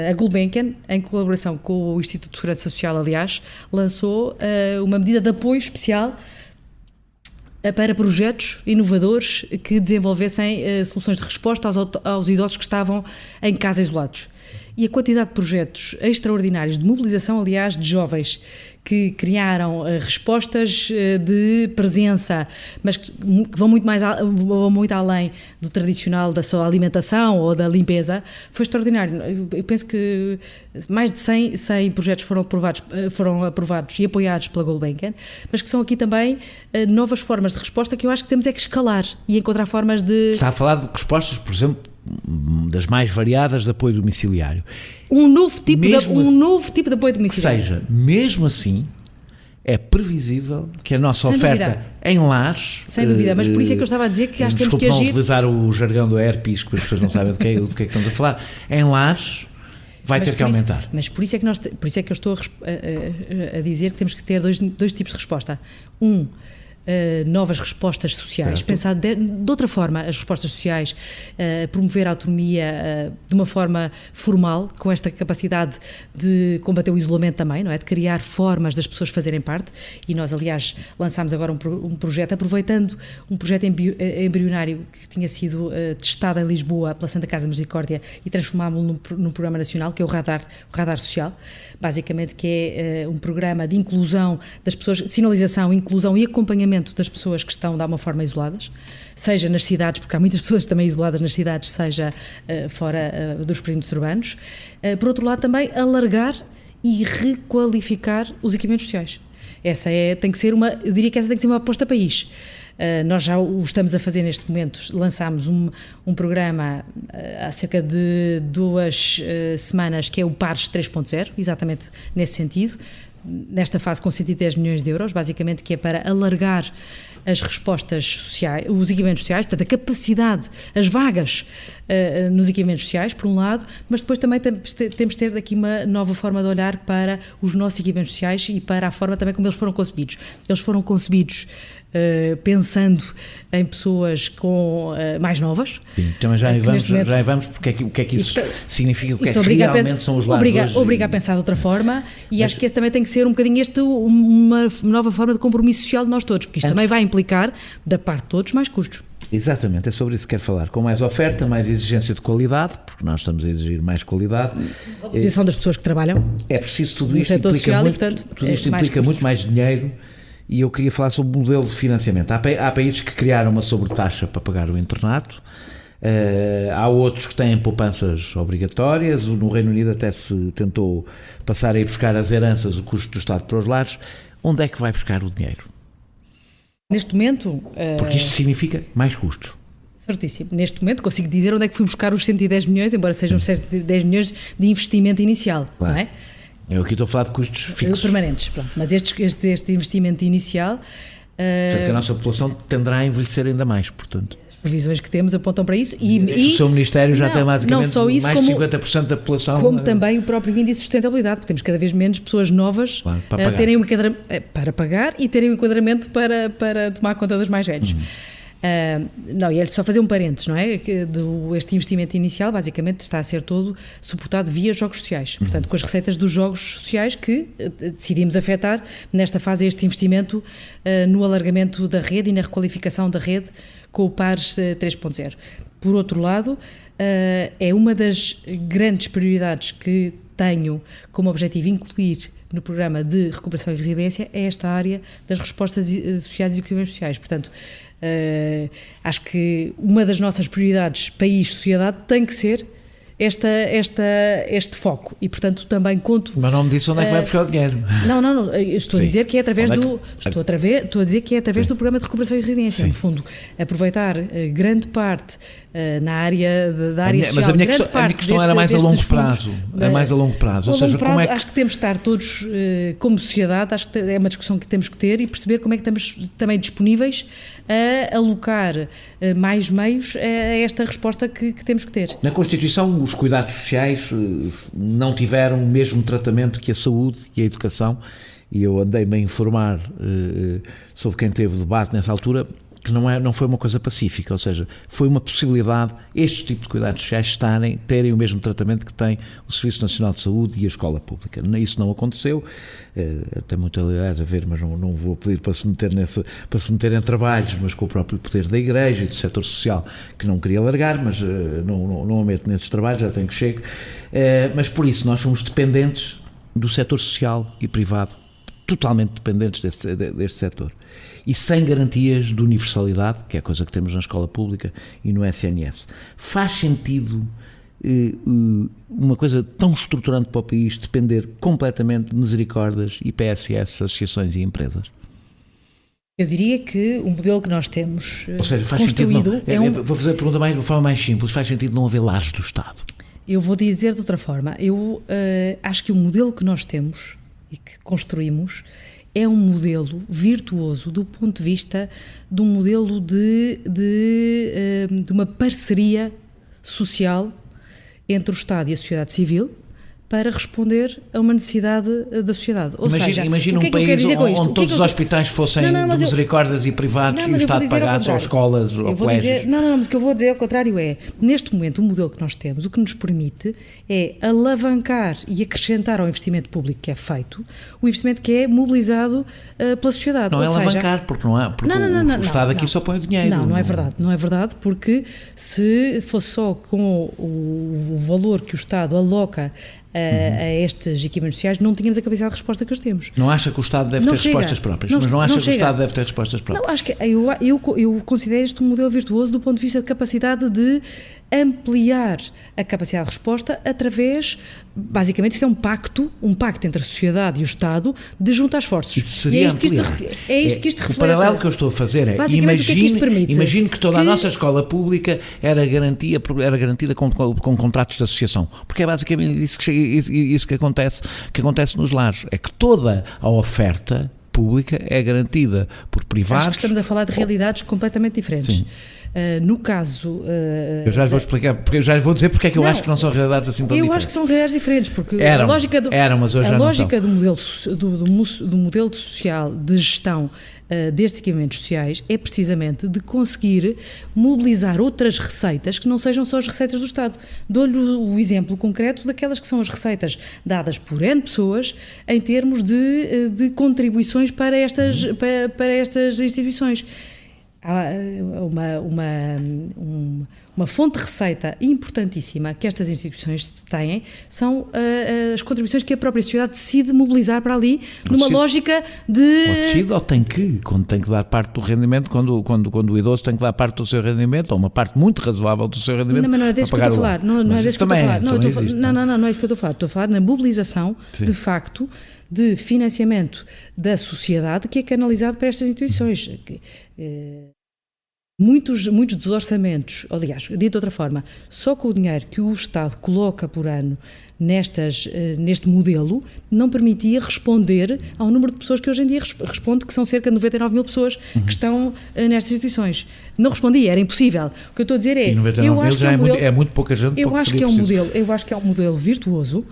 a Gulbenkian, em colaboração com o Instituto de Segurança Social, aliás, lançou uma medida de apoio especial para projetos inovadores que desenvolvessem soluções de resposta aos idosos que estavam em casa isolados. E a quantidade de projetos extraordinários de mobilização, aliás, de jovens que criaram respostas de presença, mas que vão muito além do tradicional da sua alimentação ou da limpeza, foi extraordinário. Eu penso que mais de 100 projetos foram aprovados e apoiados pela Gulbenkian, mas que são aqui também novas formas de resposta que eu acho que temos é que escalar e encontrar formas de... Está a falar de respostas, por exemplo, das mais variadas de apoio domiciliário. Um novo tipo de apoio domiciliário. Ou seja, mesmo assim, é previsível que a nossa oferta em lares... Sem dúvida, mas por isso é que eu estava a dizer que acho que temos que agir... Desculpe não utilizar o jargão do ERPIS, que as pessoas não sabem do que é que estamos a falar. Em lares vai ter que aumentar. Mas por isso é que eu estou a dizer que temos que ter dois tipos de resposta. Novas respostas sociais, certo. Pensar de outra forma as respostas sociais, promover a autonomia de uma forma formal, com esta capacidade de combater o isolamento também, não é? De criar formas das pessoas fazerem parte, e nós aliás lançámos agora um projeto, aproveitando um projeto embrionário que tinha sido testado em Lisboa pela Santa Casa Misericórdia e transformámo-lo num programa nacional, que é o Radar Social, basicamente que é um programa de inclusão das pessoas, sinalização, inclusão e acompanhamento das pessoas que estão de alguma forma isoladas, seja nas cidades, porque há muitas pessoas também isoladas nas cidades, seja fora dos perímetros urbanos. Por outro lado, também alargar e requalificar os equipamentos sociais. Eu diria que essa tem que ser uma aposta país. Nós já o estamos a fazer neste momento. Lançámos um programa há cerca de 2 semanas, que é o PARES 3.0, exatamente nesse sentido, nesta fase com 110 milhões de euros, basicamente, que é para alargar as respostas sociais, os equipamentos sociais, portanto a capacidade, as vagas nos equipamentos sociais, por um lado, mas depois também temos de ter aqui uma nova forma de olhar para os nossos equipamentos sociais e para a forma também como eles foram concebidos. Eles foram concebidos pensando em pessoas mais novas. Sim, também já vamos porque o que é que isso significa, o que é que realmente são os lares obriga a pensar de outra forma, e acho que esse também tem que ser um bocadinho uma nova forma de compromisso social de nós todos, porque isto também vai implicar, da parte de todos, mais custos. Exatamente, é sobre isso que quero falar. Com mais oferta, mais exigência de qualidade, porque nós estamos a exigir mais qualidade. Valorização das pessoas que trabalham. É preciso, tudo isto implica muito mais dinheiro. E eu queria falar sobre o modelo de financiamento. Há países que criaram uma sobretaxa para pagar o internato, há outros que têm poupanças obrigatórias, no Reino Unido até se tentou passar a ir buscar as heranças, o custo do Estado para os lares. Onde é que vai buscar o dinheiro? Neste momento... Porque isto significa mais custos. Certíssimo. Neste momento consigo dizer onde é que fui buscar os 110 milhões, embora sejam 110 milhões de investimento inicial, claro. Não é? Eu aqui estou a falar de custos fixos. Permanentes, pronto. Mas este investimento inicial... Portanto, que a nossa população tenderá a envelhecer ainda mais, portanto. As previsões que temos apontam para isso. E o seu Ministério já tem basicamente isso, mais de 50% da população. Como também o próprio índice de sustentabilidade, porque temos cada vez menos pessoas novas terem um enquadramento para pagar e terem um enquadramento para tomar conta dos mais velhos. Não, e é só fazer um parênteses, não é? Este investimento inicial basicamente está a ser todo suportado via jogos sociais, portanto com as receitas dos jogos sociais que decidimos afetar nesta fase este investimento no alargamento da rede e na requalificação da rede com o PARS 3.0. Por outro lado, é uma das grandes prioridades que tenho como objetivo incluir no programa de recuperação e resiliência é esta área das respostas sociais e equipamentos sociais, portanto acho que uma das nossas prioridades país-sociedade tem que ser este foco e, portanto, também conto... Mas não me disse onde é que vai buscar o dinheiro. Não, estou a dizer que é através estou a dizer que é através do programa de recuperação e resiliência. Sim. No fundo, aproveitar grande parte na área social. Mas a minha questão era mais a longo prazo. É mais a longo prazo. Ou seja, como é que... Acho que temos de estar todos, como sociedade, acho que é uma discussão que temos que ter e perceber como é que estamos também disponíveis a alocar mais meios a esta resposta que temos que ter. Na Constituição, os cuidados sociais não tiveram o mesmo tratamento que a saúde e a educação, e eu andei-me a informar sobre quem teve debate nessa altura, que não foi uma coisa pacífica, ou seja, foi uma possibilidade estes tipos de cuidados sociais terem o mesmo tratamento que tem o Serviço Nacional de Saúde e a escola pública. Isso não aconteceu, tem muito aliás a ver, mas não vou pedir para se meter em trabalhos, mas com o próprio poder da Igreja e do setor social, que não queria largar, mas não a meto nesses trabalhos, já tenho que chegar. Mas por isso nós somos dependentes do setor social e privado, totalmente dependentes deste setor. E sem garantias de universalidade, que é a coisa que temos na escola pública e no SNS. Faz sentido uma coisa tão estruturante para o país depender completamente de misericórdias e PSS, associações e empresas? Eu diria que o modelo que nós temos Ou seja, faz construído... Vou fazer a pergunta de forma mais simples. Faz sentido não haver lares do Estado? Eu vou dizer de outra forma. Eu acho que o modelo que nós temos e que construímos é um modelo virtuoso do ponto de vista de um modelo de uma parceria social entre o Estado e a sociedade civil para responder a uma necessidade da sociedade. Imagina um país onde todos os hospitais fossem de misericórdias e privados e o Estado pagasse, ou escolas, ou colégios. Mas o que eu vou dizer ao contrário é, neste momento, o modelo que nós temos, o que nos permite é alavancar e acrescentar ao investimento público que é feito, o investimento que é mobilizado pela sociedade. Não é alavancar, porque o Estado aqui só põe o dinheiro. Não é verdade. Não é verdade, porque se fosse só com o valor que o Estado aloca a estes equipamentos sociais, não tínhamos a capacidade de resposta que hoje temos. Não acha que o Estado deve ter respostas próprias? Mas não acha que o Estado deve ter respostas próprias? Não, acho que eu considero isto um modelo virtuoso do ponto de vista de capacidade de ampliar a capacidade de resposta através, basicamente isto é um pacto entre a sociedade e o Estado de juntar esforços. Isso seria isto que isto reflete. O paralelo que eu estou a fazer é, imagine que toda a nossa escola pública era garantida com contratos de associação, porque é basicamente isso que acontece nos lares, é que toda a oferta pública é garantida por privados. Acho que estamos a falar de realidades completamente diferentes. Sim. No caso... eu já lhe vou explicar, porque eu já lhe vou dizer porque é que eu acho que não são realidades assim tão diferentes. Eu acho que são realidades diferentes, porque a lógica do modelo social de gestão destes equipamentos sociais é precisamente de conseguir mobilizar outras receitas que não sejam só as receitas do Estado. Dou-lhe o exemplo concreto daquelas que são as receitas dadas por N pessoas em termos de contribuições para estas instituições. Há uma fonte de receita importantíssima que estas instituições têm, são as contribuições que a própria sociedade decide mobilizar para ali, numa lógica de... Ou decide ou quando tem que dar parte do rendimento, quando o idoso tem que dar parte do seu rendimento, ou uma parte muito razoável do seu rendimento, não é desse que eu estou a falar. Não é isso que eu estou a falar. Não é isso que eu estou a falar. Estou a falar na mobilização, de facto, de financiamento da sociedade que é canalizado para estas instituições. Muitos dos orçamentos, aliás, dito de outra forma, só com o dinheiro que o Estado coloca por ano neste modelo, não permitia responder ao número de pessoas que hoje em dia responde, que são cerca de 99 mil pessoas que estão nestas instituições. Não respondia, era impossível. O que eu estou a dizer é... E 99 mil já é muito pouca gente. Eu acho que é um modelo virtuoso,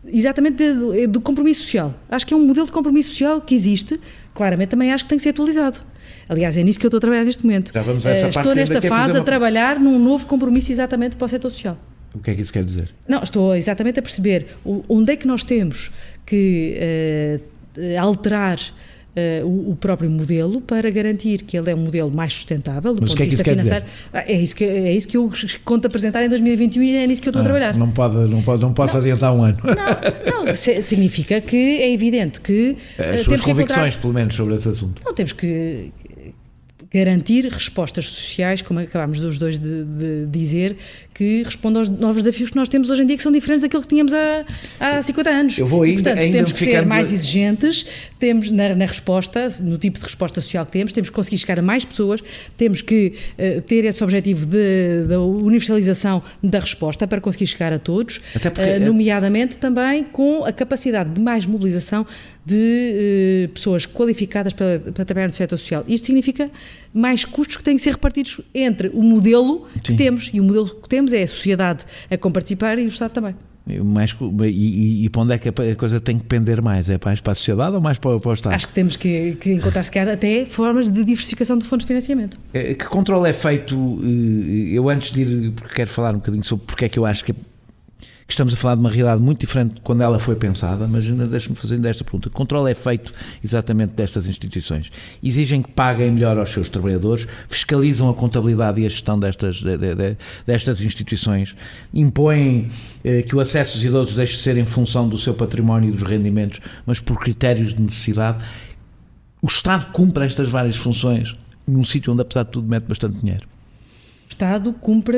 exatamente de compromisso social. Acho que é um modelo de compromisso social que existe, claramente também acho que tem que ser atualizado. Aliás, é nisso que eu estou a trabalhar neste momento. Já vamos a essa parte. Estou nesta fase a trabalhar num novo compromisso exatamente para o setor social. O que é que isso quer dizer? Não, estou exatamente a perceber onde é que nós temos que alterar o próprio modelo para garantir que ele é um modelo mais sustentável do ponto de vista financeiro. É isso que eu conto apresentar em 2021 e é nisso que eu estou a trabalhar. Não posso adiantar um ano. Não, significa que é evidente que... As suas convicções, pelo menos, sobre esse assunto. Não, temos que garantir respostas sociais, como acabámos dos dois de dizer, que respondam aos novos desafios que nós temos hoje em dia, que são diferentes daquilo que tínhamos há 50 anos. Portanto, temos que ser mais exigentes, temos na resposta, no tipo de resposta social que temos que conseguir chegar a mais pessoas, temos que ter esse objetivo da universalização da resposta para conseguir chegar a todos, nomeadamente também com a capacidade de mais mobilização de pessoas qualificadas para trabalhar no setor social. Isto significa mais custos que têm que ser repartidos entre o modelo que temos, e o modelo que temos é a sociedade a comparticipar e o Estado também. E para onde é que a coisa tem que pender mais? É mais para a sociedade ou mais para o Estado? Acho que temos que encontrar, se calhar, até formas de diversificação de fontes de financiamento. Que controle é feito? Eu antes de ir, porque quero falar um bocadinho sobre porque é que eu acho que estamos a falar de uma realidade muito diferente de quando ela foi pensada, mas ainda deixe-me fazer ainda esta pergunta. Que controle é feito exatamente destas instituições? Exigem que paguem melhor aos seus trabalhadores? Fiscalizam a contabilidade e a gestão destas instituições? Impõem que o acesso dos idosos deixe de ser em função do seu património e dos rendimentos, mas por critérios de necessidade? O Estado cumpre estas várias funções num sítio onde, apesar de tudo, mete bastante dinheiro? O Estado cumpre,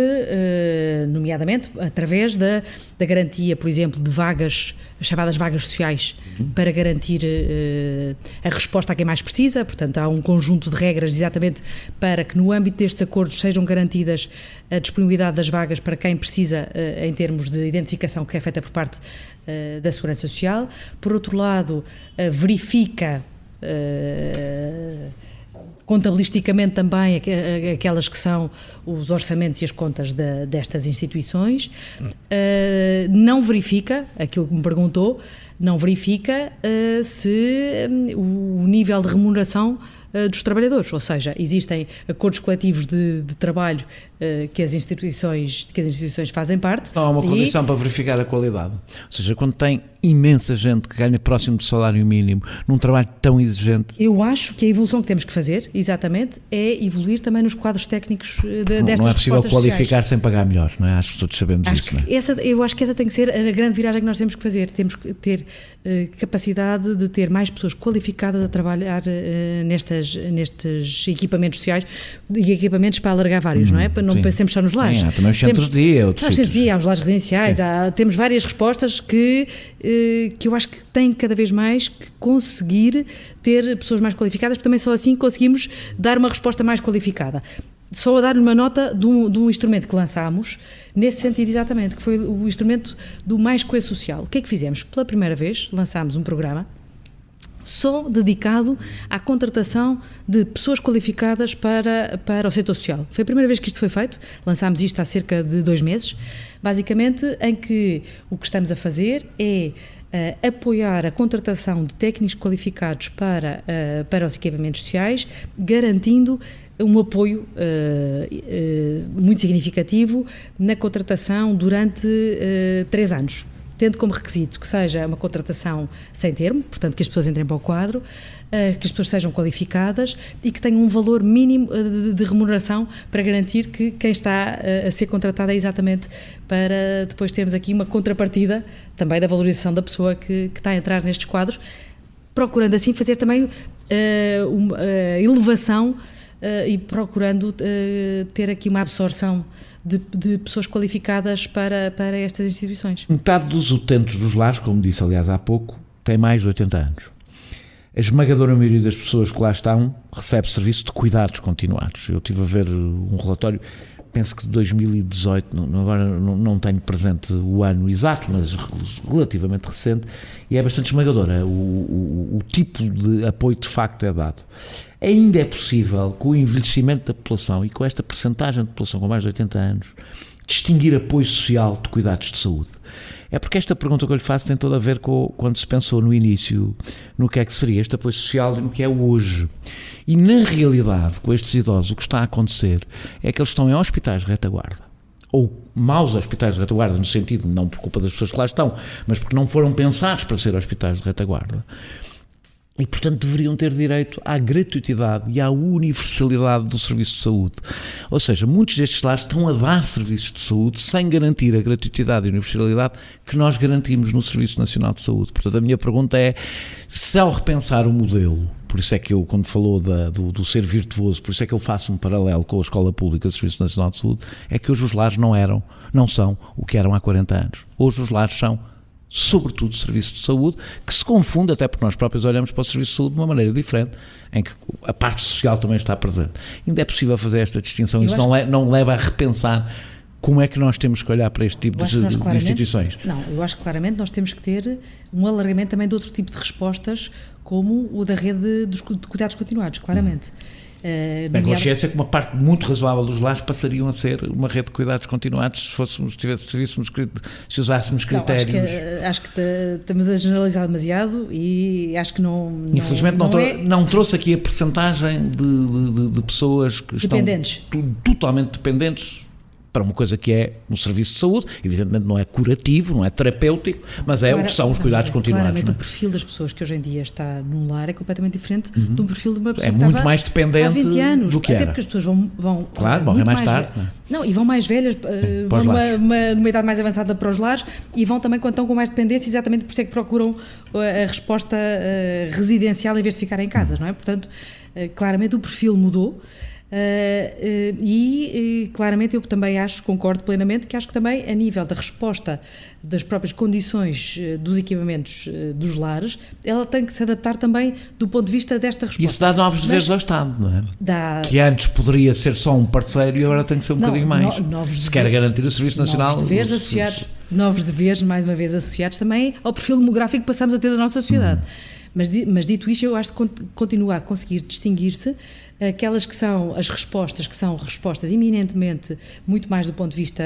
nomeadamente, através da garantia, por exemplo, de vagas, as chamadas vagas sociais, para garantir a resposta a quem mais precisa. Portanto, há um conjunto de regras exatamente para que, no âmbito destes acordos, sejam garantidas a disponibilidade das vagas para quem precisa, em termos de identificação que é feita por parte da Segurança Social. Por outro lado, verifica... contabilisticamente também aquelas que são os orçamentos e as contas destas instituições, não verifica, aquilo que me perguntou, não verifica se o nível de remuneração dos trabalhadores, ou seja, existem acordos coletivos de trabalho que as instituições fazem parte. Não há uma condição para verificar a qualidade. Ou seja, quando tem imensa gente que ganha próximo do salário mínimo num trabalho tão exigente. Eu acho que a evolução que temos que fazer, exatamente, é evoluir também nos quadros técnicos destas respostas sociais. Não é possível qualificar sem pagar melhor, não é? Acho que todos sabemos isso. Não é? Eu acho que essa tem que ser a grande viragem que nós temos que fazer. Temos que ter capacidade de ter mais pessoas qualificadas a trabalhar nestes equipamentos sociais e equipamentos para alargar vários, não é? Para não pensemos só nos lares. Também os centros de dia, outros centros de dia, há os lares residenciais, temos várias respostas que eu acho que tem cada vez mais que conseguir ter pessoas mais qualificadas, porque também só assim conseguimos dar uma resposta mais qualificada. Só a dar-lhe uma nota de um instrumento que lançámos, nesse sentido exatamente, que foi o instrumento do Mais Coeso Social. O que é que fizemos? Pela primeira vez lançámos um programa só dedicado à contratação de pessoas qualificadas para o setor social. Foi a primeira vez que isto foi feito, lançámos isto há cerca de 2 meses, basicamente em que o que estamos a fazer é apoiar a contratação de técnicos qualificados para os equipamentos sociais, garantindo um apoio muito significativo na contratação durante 3 anos. Tendo como requisito que seja uma contratação sem termo, portanto que as pessoas entrem para o quadro, que as pessoas sejam qualificadas e que tenham um valor mínimo de remuneração para garantir que quem está a ser contratado é exatamente para depois termos aqui uma contrapartida também da valorização da pessoa que está a entrar nestes quadros, procurando assim fazer também uma elevação e procurando ter aqui uma absorção de pessoas qualificadas para estas instituições. Metade dos utentes dos lares, como disse aliás há pouco, tem mais de 80 anos. A esmagadora maioria das pessoas que lá estão recebe serviço de cuidados continuados. Eu estive a ver um relatório, penso que de 2018, agora não tenho presente o ano exato, mas relativamente recente, e é bastante esmagadora o tipo de apoio de facto é dado. Ainda é possível, com o envelhecimento da população e com esta percentagem de população com mais de 80 anos, distinguir apoio social de cuidados de saúde. É porque esta pergunta que eu lhe faço tem toda a ver com quando se pensou no início no que é que seria este apoio social e no que é hoje. E na realidade, com estes idosos, o que está a acontecer é que eles estão em hospitais de retaguarda, ou maus hospitais de retaguarda, no sentido, não por culpa das pessoas que lá estão, mas porque não foram pensados para ser hospitais de retaguarda. E, portanto, deveriam ter direito à gratuitidade e à universalidade do serviço de saúde. Ou seja, muitos destes lares estão a dar serviços de saúde sem garantir a gratuitidade e a universalidade que nós garantimos no Serviço Nacional de Saúde. Portanto, a minha pergunta é, se ao repensar o modelo, por isso é que eu, quando falou do ser virtuoso, por isso é que eu faço um paralelo com a Escola Pública do Serviço Nacional de Saúde, é que hoje os lares não são o que eram há 40 anos. Hoje os lares são sobretudo serviço de saúde, que se confunde, até porque nós próprios olhamos para o serviço de saúde de uma maneira diferente, em que a parte social também está presente. Ainda é possível fazer esta distinção, isso não leva a repensar como é que nós temos que olhar para este tipo de instituições. Não, eu acho que claramente nós temos que ter um alargamento também de outro tipo de respostas, como o da rede de cuidados continuados, claramente. Bem, consciência que uma parte muito razoável dos lares passariam a ser uma rede de cuidados continuados se usássemos critérios. Não, acho que estamos a generalizar demasiado e acho que não. Infelizmente não trouxe aqui a percentagem de pessoas que dependentes. Estão totalmente dependentes para uma coisa que é um serviço de saúde. Evidentemente não é curativo, não é terapêutico, mas o que são os cuidados continuados. Claramente não é? O perfil das pessoas que hoje em dia está num lar é completamente diferente do perfil de uma pessoa que muito estava mais dependente há 20 anos, do que até era. Porque as pessoas vão claro, morrem mais tarde. Não, e vão mais velhas, vão numa idade mais avançada para os lares e vão também quando estão com mais dependência, exatamente por isso é que procuram a resposta residencial em vez de ficar em casas, não é? Portanto, claramente o perfil mudou. Claramente eu também concordo plenamente que acho que também a nível da resposta das próprias condições dos equipamentos dos lares, ela tem que se adaptar também do ponto de vista desta resposta. E isso dá novos deveres ao Estado, não é? Que antes poderia ser só um parceiro e agora tem que ser um bocadinho mais. Se quer garantir o Serviço Nacional. Novos deveres, mais uma vez, associados também ao perfil demográfico que passamos a ter da nossa sociedade. Mas dito isto, eu acho que continua a conseguir distinguir-se aquelas que são as respostas, que são respostas eminentemente muito mais do ponto de vista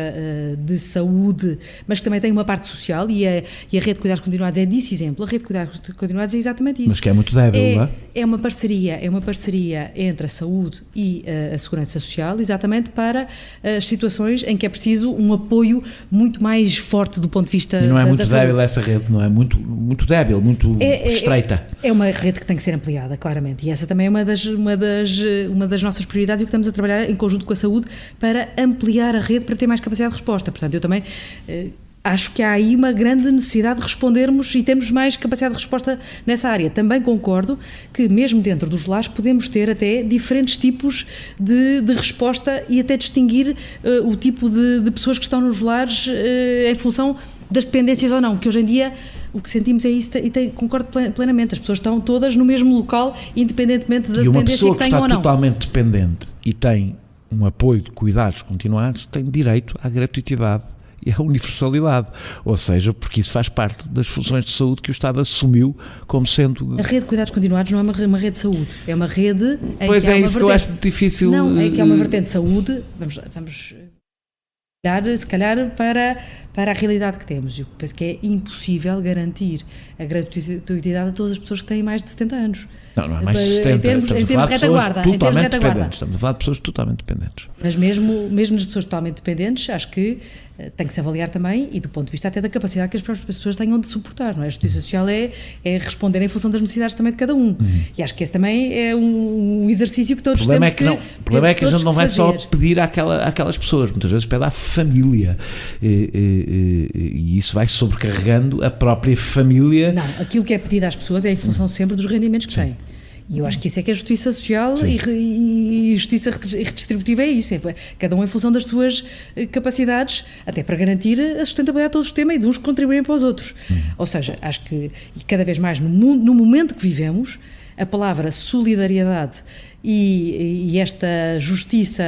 de saúde, mas que também tem uma parte social e a rede de cuidados continuados é disso exemplo. A rede de cuidados continuados é exatamente isso. Mas que é muito débil, não é? É uma parceria entre a saúde e a segurança social, exatamente para as situações em que é preciso um apoio muito mais forte do ponto de vista da saúde. E não é muito débil essa rede, não é? Muito débil, muito estreita. É uma rede que tem que ser ampliada, claramente, e essa também é uma das nossas prioridades e que estamos a trabalhar em conjunto com a saúde para ampliar a rede para ter mais capacidade de resposta. Portanto, eu também acho que há aí uma grande necessidade de respondermos e termos mais capacidade de resposta nessa área. Também concordo que mesmo dentro dos lares podemos ter até diferentes tipos de resposta e até distinguir o tipo de pessoas que estão nos lares em função das dependências ou não, que hoje em dia o que sentimos é isso e concordo plenamente, as pessoas estão todas no mesmo local, independentemente da dependência que tenham ou não. E uma pessoa que está totalmente dependente e tem um apoio de cuidados continuados tem direito à gratuitidade e à universalidade, ou seja, porque isso faz parte das funções de saúde que o Estado assumiu como sendo... A rede de cuidados continuados não é uma rede de saúde, é uma rede em pois que há uma vertente... Pois é, isso que eu acho difícil... Não, é que há uma vertente de saúde, vamos se calhar para a realidade que temos. Eu penso que é impossível garantir a gratuitidade a todas as pessoas que têm mais de 70 anos. Não é mais de 70, estamos a falar de pessoas totalmente dependentes. Estamos a falar de pessoas totalmente dependentes. Mas mesmo nas pessoas totalmente dependentes, acho que tem que se avaliar também, e do ponto de vista até da capacidade que as próprias pessoas tenham de suportar, não é? A justiça social é responder em função das necessidades também de cada um. E acho que esse também é um exercício que todos temos que fazer. O problema é que a gente não vai só pedir àquelas pessoas, muitas vezes pede à família, e isso vai sobrecarregando a própria família. Não, aquilo que é pedido às pessoas é em função sempre dos rendimentos que têm. E eu acho que isso é que é justiça social e justiça redistributiva é isso, cada um em função das suas capacidades, até para garantir a sustentabilidade de todo o sistema e de uns contribuírem para os outros. Ou seja, acho que cada vez mais no momento que vivemos, a palavra solidariedade e esta justiça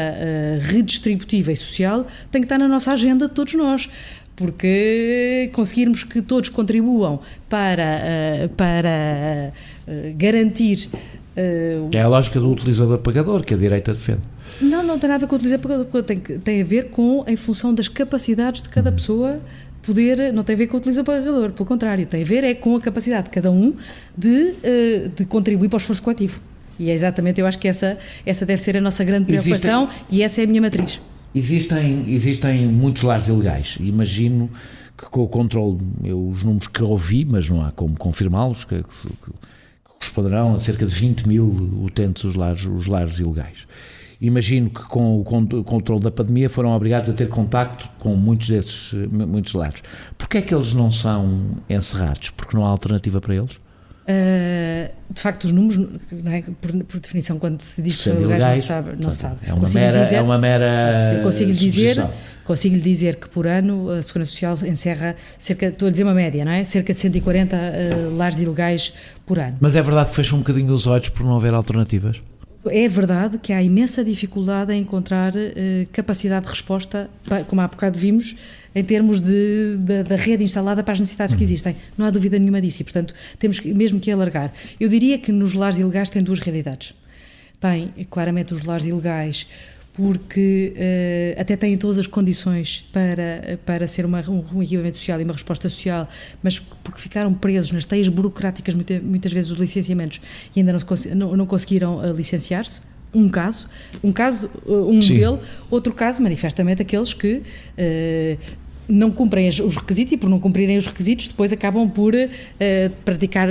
redistributiva e social tem que estar na nossa agenda de todos nós, porque conseguirmos que todos contribuam para garantir... É a lógica do utilizador-pagador que a direita defende. Não tem nada a ver com o utilizador-pagador, tem a ver em função das capacidades de cada pessoa poder, não tem a ver com o utilizador-pagador, pelo contrário, tem a ver com a capacidade de cada um de contribuir para o esforço coletivo. E é exatamente, eu acho que essa deve ser a nossa grande preocupação e essa é a minha matriz. Existem muitos lares ilegais. Imagino que com o controle, os números que ouvi, mas não há como confirmá-los, que corresponderão a cerca de 20 mil utentes os lares ilegais. Imagino que com o controle da pandemia foram obrigados a ter contacto com muitos lares. Porquê é que eles não são encerrados? Porque não há alternativa para eles? De facto, os números, não é? Por definição, quando se diz que são ilegais, não sabe. É uma mera eu consigo lhe dizer que por ano a Segurança Social encerra estou a dizer uma média, não é? Cerca de 140 lares ilegais por ano. Mas é verdade que fecha um bocadinho os olhos por não haver alternativas? É verdade que há imensa dificuldade em encontrar capacidade de resposta, como há bocado vimos, em termos da rede instalada para as necessidades que existem. Não há dúvida nenhuma disso e, portanto, temos mesmo que alargar. Eu diria que nos lares ilegais tem duas realidades. Tem, claramente, os lares ilegais porque até têm todas as condições para ser um equipamento social e uma resposta social, mas porque ficaram presos nas teias burocráticas muitas vezes dos licenciamentos e ainda não conseguiram licenciar-se. Um modelo. Outro caso, manifestamente, aqueles que não cumprem os requisitos e por não cumprirem os requisitos depois acabam por praticar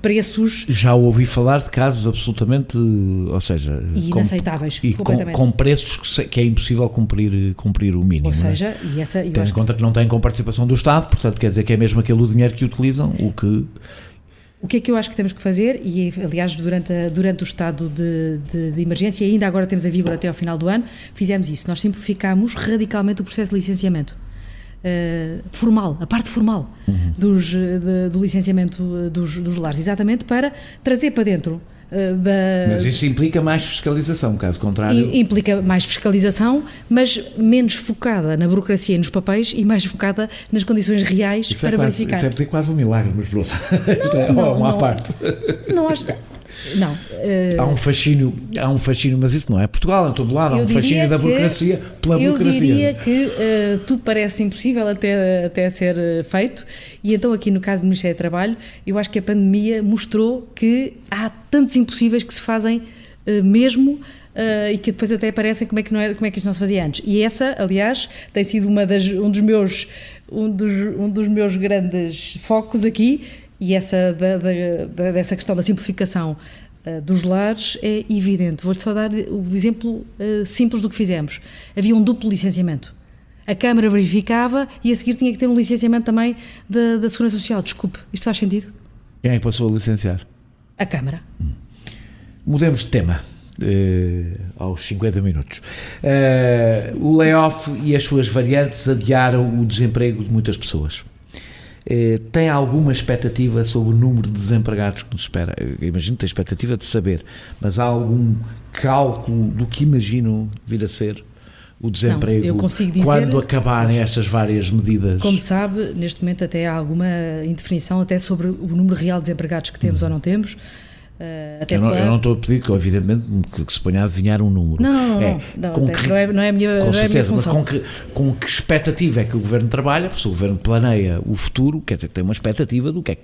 preços... Já ouvi falar de casos absolutamente, ou seja... inaceitáveis, completamente. Com preços que é impossível cumprir o mínimo. Ou seja, tendo em conta que não têm com participação do Estado, portanto quer dizer que é mesmo aquele o dinheiro que utilizam, O que é que eu acho que temos que fazer, e aliás durante o estado de emergência, e ainda agora temos em vigor até ao final do ano, fizemos isso, nós simplificámos radicalmente o processo de licenciamento formal, a parte formal do licenciamento dos lares, exatamente para trazer para dentro Mas isso implica mais fiscalização, caso contrário... Implica mais fiscalização, mas menos focada na burocracia e nos papéis e mais focada nas condições reais para verificar. Isso é pedir quase um milagre, mas pronto. Não, à parte. Não acho... Não. Há um fascínio, mas isso não é Portugal, em todo lado, há um fascínio da burocracia pela burocracia. Eu diria que tudo parece impossível até ser feito, e então aqui no caso do Ministério do Trabalho, eu acho que a pandemia mostrou que há tantos impossíveis que se fazem mesmo, e que depois até aparecem como é que isto não se fazia antes. E essa, aliás, tem sido um dos meus grandes focos aqui. E dessa questão da simplificação dos lares é evidente. Vou-lhe só dar o exemplo simples do que fizemos. Havia um duplo licenciamento. A Câmara verificava e a seguir tinha que ter um licenciamento também da Segurança Social. Desculpe, isto faz sentido? Quem é que passou a licenciar? A Câmara. Mudemos de tema. Aos 50 minutos. O layoff e as suas variantes adiaram o desemprego de muitas pessoas. Tem alguma expectativa sobre o número de desempregados que nos espera? Eu imagino que tem expectativa de saber, mas há algum cálculo do que imagino vir a ser o desemprego? Não, eu consigo dizer, quando acabarem estas várias medidas? Como sabe, neste momento até há alguma indefinição até sobre o número real de desempregados que temos ou não temos. Eu não estou a pedir que, evidentemente, que se ponha a adivinhar um número. Não é a minha função. Mas com que expectativa é que o Governo trabalha? Porque se o Governo planeia o futuro, quer dizer que tem uma expectativa do que é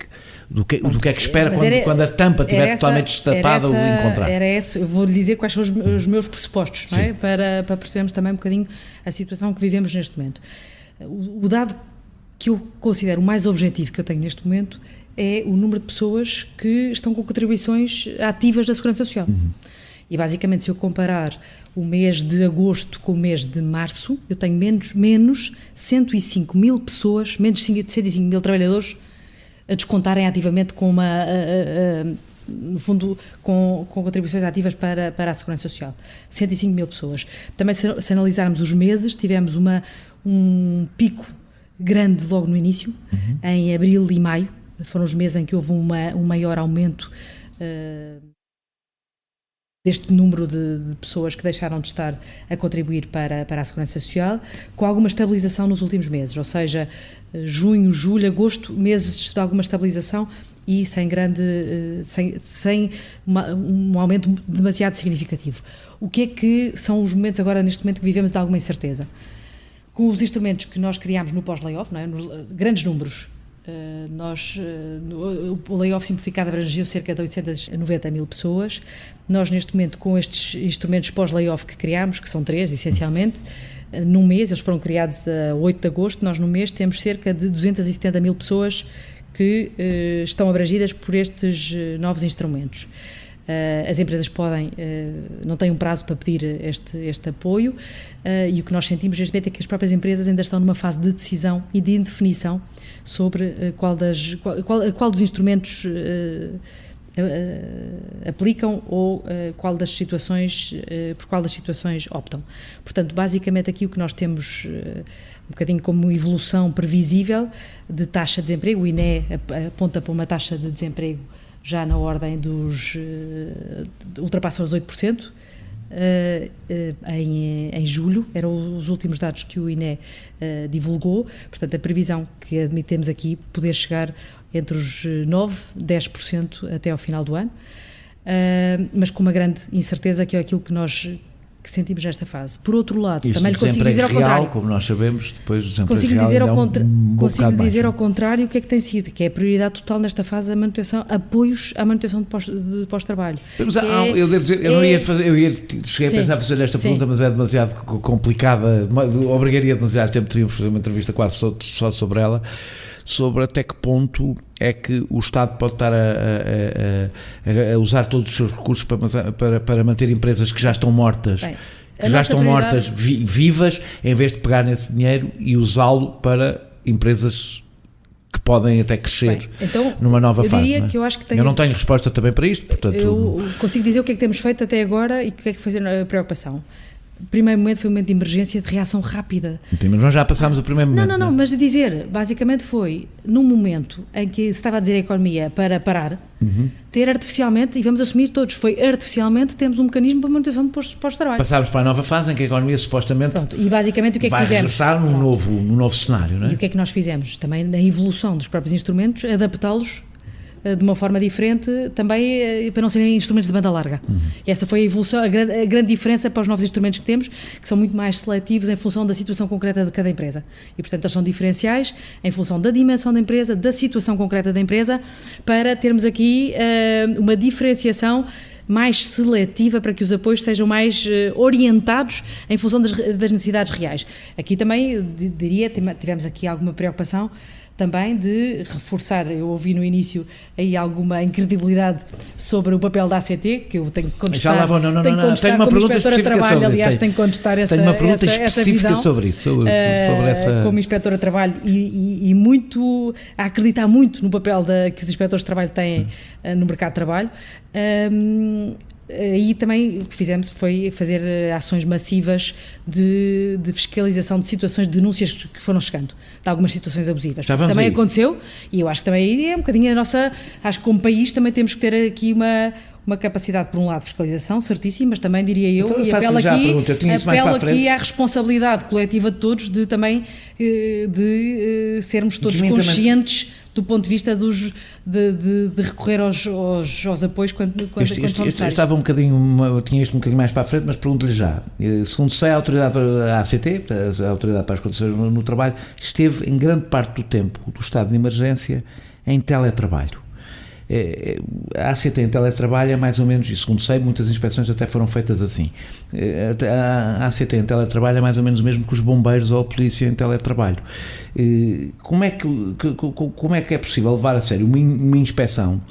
que espera quando a tampa estiver totalmente destapada ou encontrada. Era essa, eu vou-lhe dizer quais são os meus pressupostos, não é? Para percebermos também um bocadinho a situação que vivemos neste momento. O dado que eu considero o mais objetivo que eu tenho neste momento é o número de pessoas que estão com contribuições ativas da Segurança Social. E basicamente, se eu comparar o mês de agosto com o mês de março, eu tenho menos 105 mil pessoas, menos de 105 mil trabalhadores a descontarem ativamente com no fundo, com contribuições ativas para a Segurança Social. 105 mil pessoas. Também, se analisarmos os meses, tivemos um pico grande logo no início, em abril e maio. Foram os meses em que houve um maior aumento deste número de pessoas que deixaram de estar a contribuir para a Segurança Social, com alguma estabilização nos últimos meses, ou seja, junho, julho, agosto, meses de alguma estabilização e sem um aumento demasiado significativo. O que é que são os momentos agora, neste momento, que vivemos de alguma incerteza? Com os instrumentos que nós criámos no pós-layoff, não é? Grandes números, o layoff simplificado abrangeu cerca de 890 mil pessoas. Nós, neste momento, com estes instrumentos pós-layoff que criámos, que são 3, essencialmente, num mês, eles foram criados a 8 de agosto, nós no mês temos cerca de 270 mil pessoas que estão abrangidas por estes novos instrumentos. As empresas não têm um prazo para pedir este apoio, e o que nós sentimos neste momento é que as próprias empresas ainda estão numa fase de decisão e de indefinição sobre qual dos instrumentos aplicam ou por qual das situações optam. Portanto, basicamente aqui o que nós temos um bocadinho como evolução previsível de taxa de desemprego, o INE aponta para uma taxa de desemprego já na ordem ultrapassa os 8%, em julho, eram os últimos dados que o INE divulgou, portanto a previsão que admitemos aqui poder chegar entre os 9% e 10% até ao final do ano, mas com uma grande incerteza, que é aquilo que nós sentimos nesta fase. Por outro lado, isso também lhe consigo dizer ao real, contrário. Como nós sabemos, depois do desemprego consigo real dizer consigo ao contrário o que é que tem sido, que é a prioridade total nesta fase a manutenção, apoios à manutenção de pós-trabalho. Eu devo dizer, cheguei a pensar fazer esta pergunta, mas é demasiado complicada, obrigaria demasiado tempo, teríamos de fazer uma entrevista quase só sobre ela, sobre até que ponto é que o Estado pode estar a usar todos os seus recursos para manter empresas que já estão mortas, vivas, em vez de pegar nesse dinheiro e usá-lo para empresas que podem até crescer numa nova fase. Que eu acho que eu não tenho resposta também para isto, portanto... Eu consigo dizer o que é que temos feito até agora e o que é que foi a preocupação. O primeiro momento foi um momento de emergência, de reação rápida. Mas nós já passámos o primeiro momento. Não, mas dizer, basicamente foi, num momento em que se estava a dizer a economia para parar, ter artificialmente, e vamos assumir todos, temos um mecanismo para manutenção de postos de trabalho. Passámos para a nova fase em que a economia supostamente e basicamente o que é que fizemos? Vai regressar num novo cenário, não é? E o que é que nós fizemos? Também na evolução dos próprios instrumentos, adaptá-los de uma forma diferente, também para não serem instrumentos de banda larga. E essa foi a evolução, a grande diferença para os novos instrumentos que temos, que são muito mais seletivos em função da situação concreta de cada empresa. E, portanto, eles são diferenciais em função da dimensão da empresa, da situação concreta da empresa, para termos aqui uma diferenciação mais seletiva, para que os apoios sejam mais orientados em função das necessidades reais. Aqui também, diria, tivemos aqui alguma preocupação também de reforçar. Eu ouvi no início aí alguma incredibilidade sobre o papel da ACT, que eu tenho que contestar. Já lá vou, não, tenho uma pergunta específica sobre isso. Aliás, tenho que contestar essa visão. Tenho uma pergunta específica sobre isso, sobre essa... Como Inspetora de Trabalho e muito, a acreditar muito no papel que os Inspetores de Trabalho têm no mercado de trabalho. E também o que fizemos foi fazer ações massivas de fiscalização de situações, de denúncias que foram chegando, de algumas situações abusivas. Também aconteceu, e eu acho que também é um bocadinho a nossa, acho que como país também temos que ter aqui uma capacidade, por um lado, de fiscalização, certíssima, mas também diria eu, então, e apelo aqui à responsabilidade coletiva de todos, de também de sermos todos conscientes do ponto de vista de recorrer aos apoios quando são necessários. Eu estava tinha isto um bocadinho mais para a frente, mas pergunto-lhe já. Segundo sei, a autoridade, a ACT, a Autoridade para as Condições no Trabalho, esteve em grande parte do tempo do estado de emergência em teletrabalho. A ACT em teletrabalho é mais ou menos, e segundo sei, muitas inspeções até foram feitas assim. A ACT em teletrabalho é mais ou menos o mesmo que os bombeiros ou a polícia em teletrabalho. Como é que é possível levar a sério uma inspeção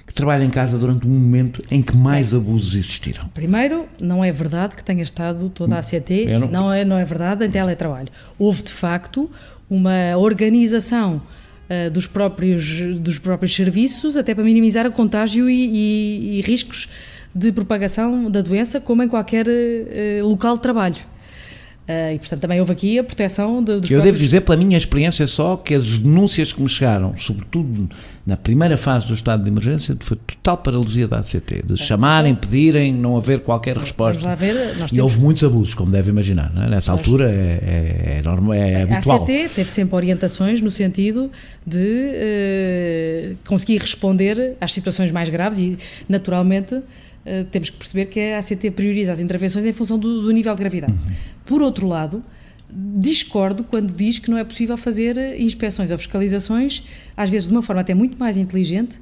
que trabalha em casa durante um momento em que mais abusos existiram? Primeiro, não é verdade que tenha estado toda a ACT, não é verdade, em teletrabalho. Houve, de facto, uma organização dos próprios serviços, até para minimizar o contágio e riscos de propagação da doença, como em qualquer local de trabalho. E, portanto, também houve aqui a proteção dos próprios... Eu devo dizer, pela minha experiência só, que as denúncias que me chegaram, sobretudo na primeira fase do estado de emergência, foi total paralisia da ACT, de chamarem, pedirem, não haver qualquer resposta. Vamos lá ver, E houve muitos abusos, como deve imaginar, não é? Nessa altura é habitual. A ACT teve sempre orientações no sentido de conseguir responder às situações mais graves e, naturalmente, temos que perceber que a ACT prioriza as intervenções em função do nível de gravidade. Por outro lado, discordo quando diz que não é possível fazer inspeções ou fiscalizações, às vezes de uma forma até muito mais inteligente,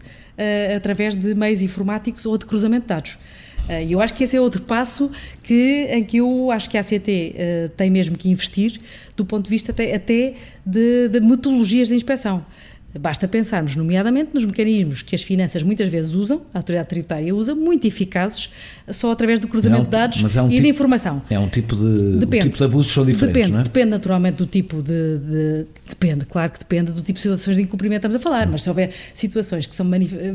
através de meios informáticos ou de cruzamento de dados. E eu acho que esse é outro passo em que eu acho que a ACT tem mesmo que investir, do ponto de vista até de metodologias de inspeção. Basta pensarmos, nomeadamente, nos mecanismos que as finanças muitas vezes usam, a autoridade tributária usa, muito eficazes, só através do cruzamento de dados e de informação. É um tipo de... Depende. O tipo de abusos são diferentes, não é? Depende naturalmente do tipo Depende, claro que depende do tipo de situações de incumprimento que estamos a falar, mas se houver situações que são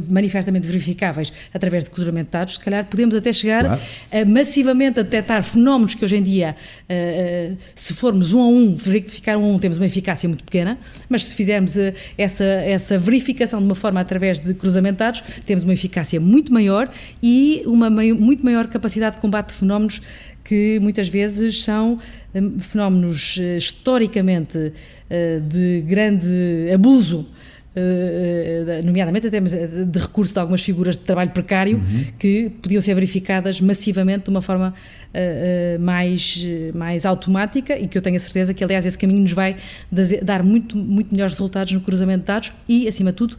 manifestamente verificáveis através de cruzamento de dados, se calhar podemos até chegar a massivamente a detectar fenómenos que hoje em dia, se formos um a um, verificar um a um, temos uma eficácia muito pequena, mas se fizermos essa verificação de uma forma através de cruzamento de dados, temos uma eficácia muito maior e uma muito maior capacidade de combate de fenómenos que muitas vezes são fenómenos historicamente de grande abuso, nomeadamente até de recurso de algumas figuras de trabalho precário, que podiam ser verificadas massivamente de uma forma mais automática, e que eu tenho a certeza que, aliás, esse caminho nos vai dar muito melhores resultados no cruzamento de dados e, acima de tudo,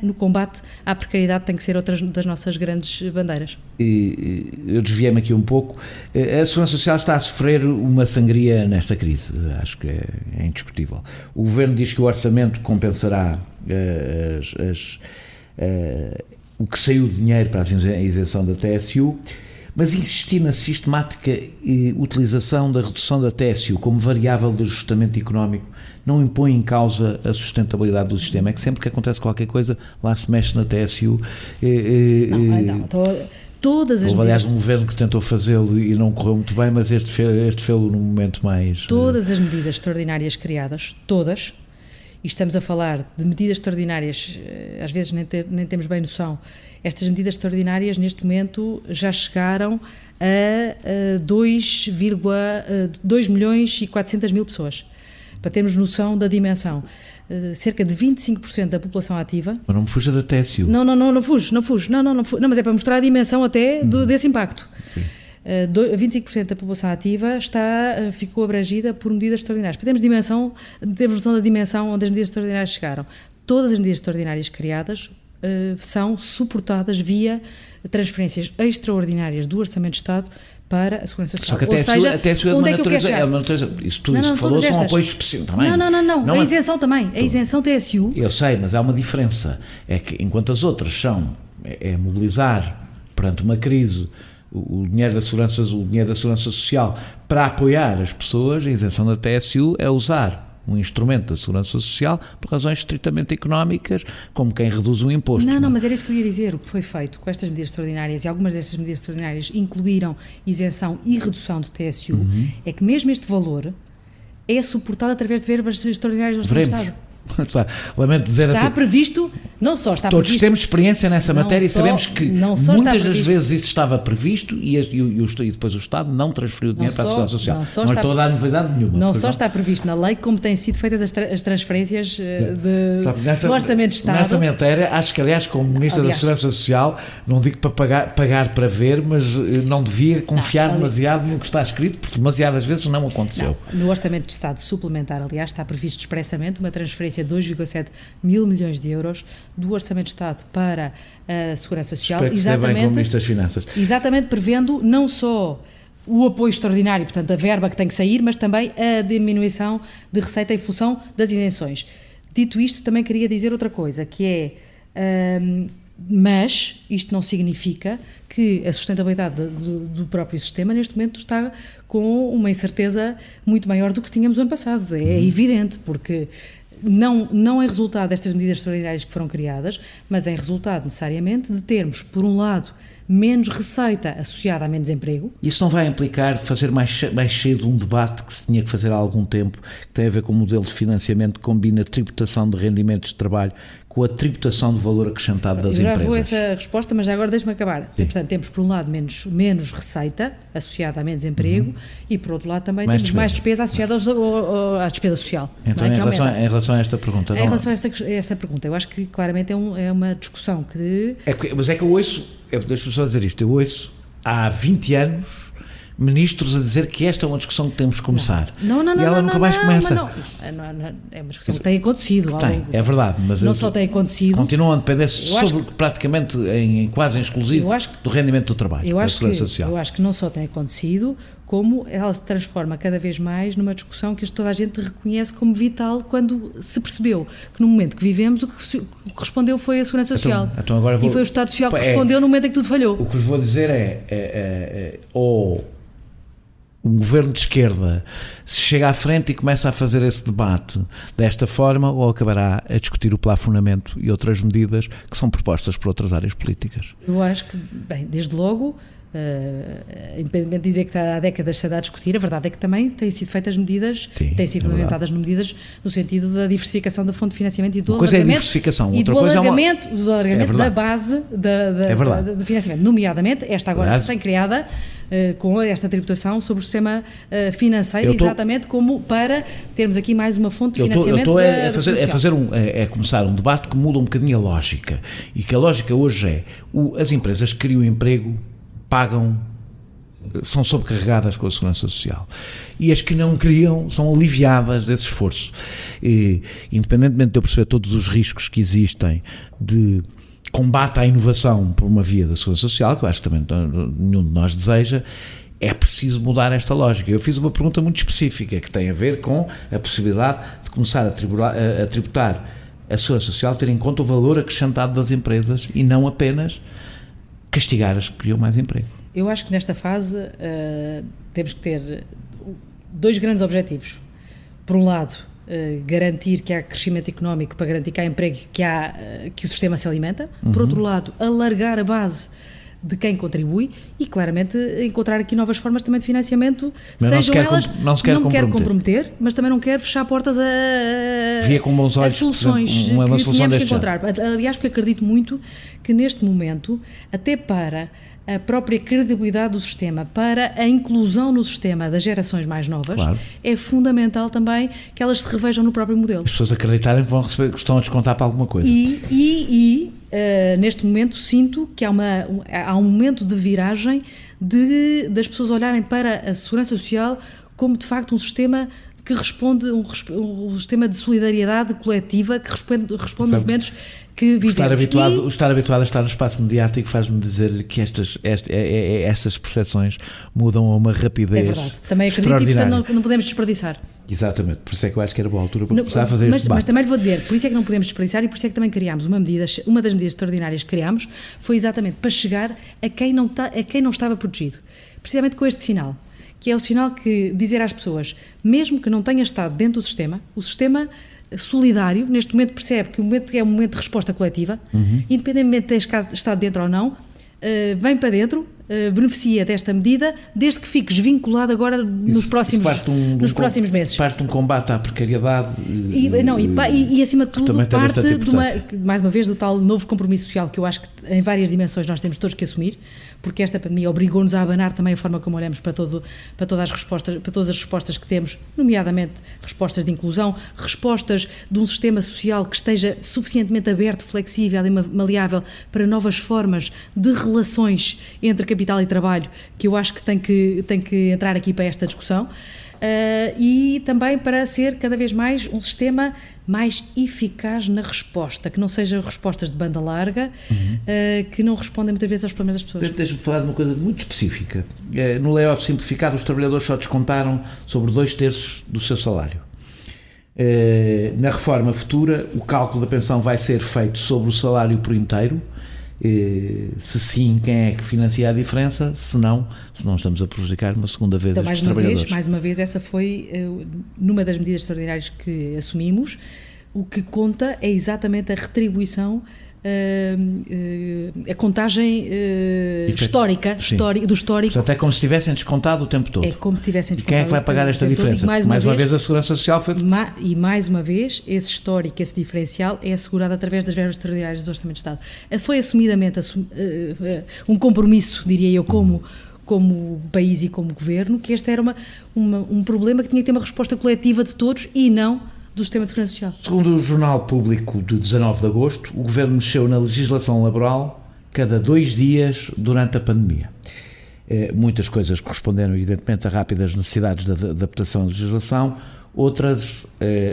no combate à precariedade, tem que ser outra das nossas grandes bandeiras. Eu desviei-me aqui um pouco. A Segurança Social está a sofrer uma sangria nesta crise, acho que é indiscutível. O Governo diz que o orçamento compensará o que saiu de dinheiro para a isenção da TSU, mas insistir na sistemática utilização da redução da TSU como variável de ajustamento económico não impõe em causa a sustentabilidade do sistema. É que sempre que acontece qualquer coisa, lá se mexe na TSU. Todas as medidas... Aliás, um governo que tentou fazê-lo e não correu muito bem, mas este fê-lo num momento mais... Todas as medidas extraordinárias criadas, todas, e estamos a falar de medidas extraordinárias, às vezes nem temos bem noção, estas medidas extraordinárias neste momento já chegaram a 2 milhões e 400 mil pessoas. Para termos noção da dimensão, cerca de 25% da população ativa... Mas não me fuja da TSU. Não fujo. Não, mas é para mostrar a dimensão até desse impacto. Sim. 25% da população ativa ficou abrangida por medidas extraordinárias. Para termos noção da dimensão onde as medidas extraordinárias chegaram. Todas as medidas extraordinárias criadas são suportadas via transferências extraordinárias do Orçamento de Estado para a Segurança Social. Só que a TSU é de uma natureza... Isso tudo isso que falou são apoios específicos também. Não. A isenção também. A isenção TSU... Eu sei, mas há uma diferença. É que enquanto as outras são mobilizar perante uma crise o dinheiro da Segurança Social para apoiar as pessoas, a isenção da TSU é usar um instrumento da Segurança Social por razões estritamente económicas, como quem reduz um imposto. Não, mas era isso que eu ia dizer. O que foi feito com estas medidas extraordinárias, e algumas dessas medidas extraordinárias incluíram isenção e redução de TSU, é que mesmo este valor é suportado através de verbas extraordinárias do Orçamento de Estado. Lamento dizer está previsto, não só está todos previsto... Todos temos experiência nessa matéria e sabemos que muitas das vezes isso estava previsto e depois o Estado não transferiu o dinheiro para a Segurança Social. Não estou a dar novidade nenhuma. Não só está previsto na lei, como têm sido feitas as transferências do Orçamento de Estado. Nessa matéria, acho que, aliás, como Ministro da Segurança Social, não digo para pagar para ver, mas não devia confiar demasiado no que está escrito, porque demasiadas vezes não aconteceu. No Orçamento de Estado suplementar, aliás, está previsto expressamente uma transferência de 2,7 mil milhões de euros do Orçamento de Estado para a Segurança Social, exatamente prevendo não só o apoio extraordinário, portanto a verba que tem que sair, mas também a diminuição de receita em função das isenções. Dito isto, também queria dizer outra coisa, que é, mas isto não significa que a sustentabilidade do próprio sistema neste momento está com uma incerteza muito maior do que tínhamos no ano passado. É evidente, porque não em resultado destas medidas extraordinárias que foram criadas, mas em resultado necessariamente de termos, por um lado, menos receita associada a menos emprego. Isso não vai implicar fazer mais cedo um debate que se tinha que fazer há algum tempo, que tem a ver com o modelo de financiamento que combina a tributação de rendimentos de trabalho com a tributação de valor acrescentado das empresas? Já vou a essa resposta, mas já agora deixe-me acabar. Portanto, temos por um lado menos receita associada a menos emprego e por outro lado também temos mais despesa associada à despesa social. Então, não é? Em relação a esta pergunta... Em relação a essa pergunta, eu acho que claramente é uma discussão que... Mas é que eu ouço, deixa-me só dizer isto, eu ouço há 20 anos ministros a dizer que esta é uma discussão que temos que começar. Não, e ela nunca mais começa. Não, é uma discussão que tem acontecido. É verdade, mas não só tem acontecido. Continuam a depender praticamente quase em exclusivo do rendimento do trabalho, da segurança social. Eu acho que não só tem acontecido, como ela se transforma cada vez mais numa discussão que toda a gente reconhece como vital quando se percebeu que no momento que vivemos o que respondeu foi a segurança social. Então agora e foi o Estado Social que respondeu no momento em que tudo falhou. O que vos vou dizer ou um governo de esquerda se chega à frente e começa a fazer esse debate desta forma, ou acabará a discutir o plafonamento e outras medidas que são propostas por outras áreas políticas? Eu acho que, bem, desde logo, independentemente de dizer que há décadas se dá a discutir, a verdade é que também têm sido feitas medidas, têm sido implementadas medidas no sentido da diversificação da fonte de financiamento e do alargamento, da base do financiamento, nomeadamente esta agora recém-criada, com esta tributação sobre o sistema financeiro, exatamente como para termos aqui mais uma fonte de financiamento. É começar um debate que muda um bocadinho a lógica, e que a lógica hoje é as empresas que criam emprego são sobrecarregadas com a segurança social, e as que não criam são aliviadas desse esforço, independentemente de eu perceber todos os riscos que existem de combate à inovação por uma via da segurança social, que eu acho que também nenhum de nós deseja. É preciso mudar esta lógica. Eu fiz uma pergunta muito específica que tem a ver com a possibilidade de começar a tributar a segurança social, ter em conta o valor acrescentado das empresas e não apenas castigar as que criam mais emprego. Eu acho que nesta fase temos que ter dois grandes objetivos. Por um lado, garantir que há crescimento económico para garantir que há emprego, que o sistema se alimenta. Por outro lado, alargar a base de quem contribui e, claramente, encontrar aqui novas formas também de financiamento, mas sejam elas... Não me quero comprometer, mas também não quero fechar portas via com bons olhos, a soluções exemplo, que tínhamos que encontrar. Aliás, porque acredito muito que neste momento, até para a própria credibilidade do sistema, para a inclusão no sistema das gerações mais novas, é fundamental também que elas se revejam no próprio modelo. As pessoas acreditarem que vão receber, que estão a descontar para alguma coisa. Neste momento sinto que há um momento de viragem das pessoas olharem para a segurança social como de facto um sistema que responde, um sistema de solidariedade coletiva que responde aos momentos que vivemos. Estar habituado a estar no espaço mediático faz-me dizer que estas percepções mudam a uma rapidez extraordinária. Também acredito e, portanto, não podemos desperdiçar. Exatamente, por isso é que eu acho que era boa altura para começar a fazer este debate. Mas também lhe vou dizer, por isso é que não podemos desperdiçar e por isso é que também criámos uma das medidas extraordinárias que criámos foi exatamente para chegar a quem não estava protegido. Precisamente com este sinal, que é o sinal que dizer às pessoas, mesmo que não tenha estado dentro do sistema, o sistema solidário, neste momento percebe que o momento é um momento de resposta coletiva, independentemente de ter estado dentro ou não, vem para dentro, beneficia desta medida, desde que fiques vinculado agora nos próximos meses. Parte de um combate à precariedade. E acima de tudo, parte mais uma vez, do tal novo compromisso social que eu acho que em várias dimensões nós temos todos que assumir, porque esta pandemia obrigou-nos a abanar também a forma como olhamos para todas as respostas que temos, nomeadamente respostas de inclusão, respostas de um sistema social que esteja suficientemente aberto, flexível e maleável para novas formas de relações entre capital e trabalho, que eu acho que tem que entrar aqui para esta discussão, e também para ser cada vez mais um sistema mais eficaz na resposta, que não sejam respostas de banda larga, que não respondem muitas vezes aos problemas das pessoas. Deixa-me falar de uma coisa muito específica. No layoff simplificado, os trabalhadores só descontaram sobre 2/3 do seu salário. Na reforma futura, o cálculo da pensão vai ser feito sobre o salário por inteiro. Se sim, quem é que financia a diferença? Se não estamos a prejudicar uma segunda vez estes trabalhadores. Mais uma vez, essa foi numa das medidas extraordinárias que assumimos, O que conta é exatamente a retribuição, a contagem histórica, do histórico. Portanto, é como se tivessem descontado o tempo todo. É como se tivessem descontado. E quem é que vai pagar esta diferença? Mais uma vez a Segurança Social foi... E mais uma vez, esse histórico, esse diferencial é assegurado através das verbas extraordinárias do Orçamento de Estado. Foi assumidamente um compromisso, diria eu, como país e como governo, que este era um problema que tinha que ter uma resposta coletiva de todos e não do Sistema de Segurança Social. Segundo o Jornal Público de 19 de agosto, o Governo mexeu na legislação laboral cada 2 dias durante a pandemia. Muitas coisas corresponderam, evidentemente, a rápidas necessidades de adaptação à legislação, outras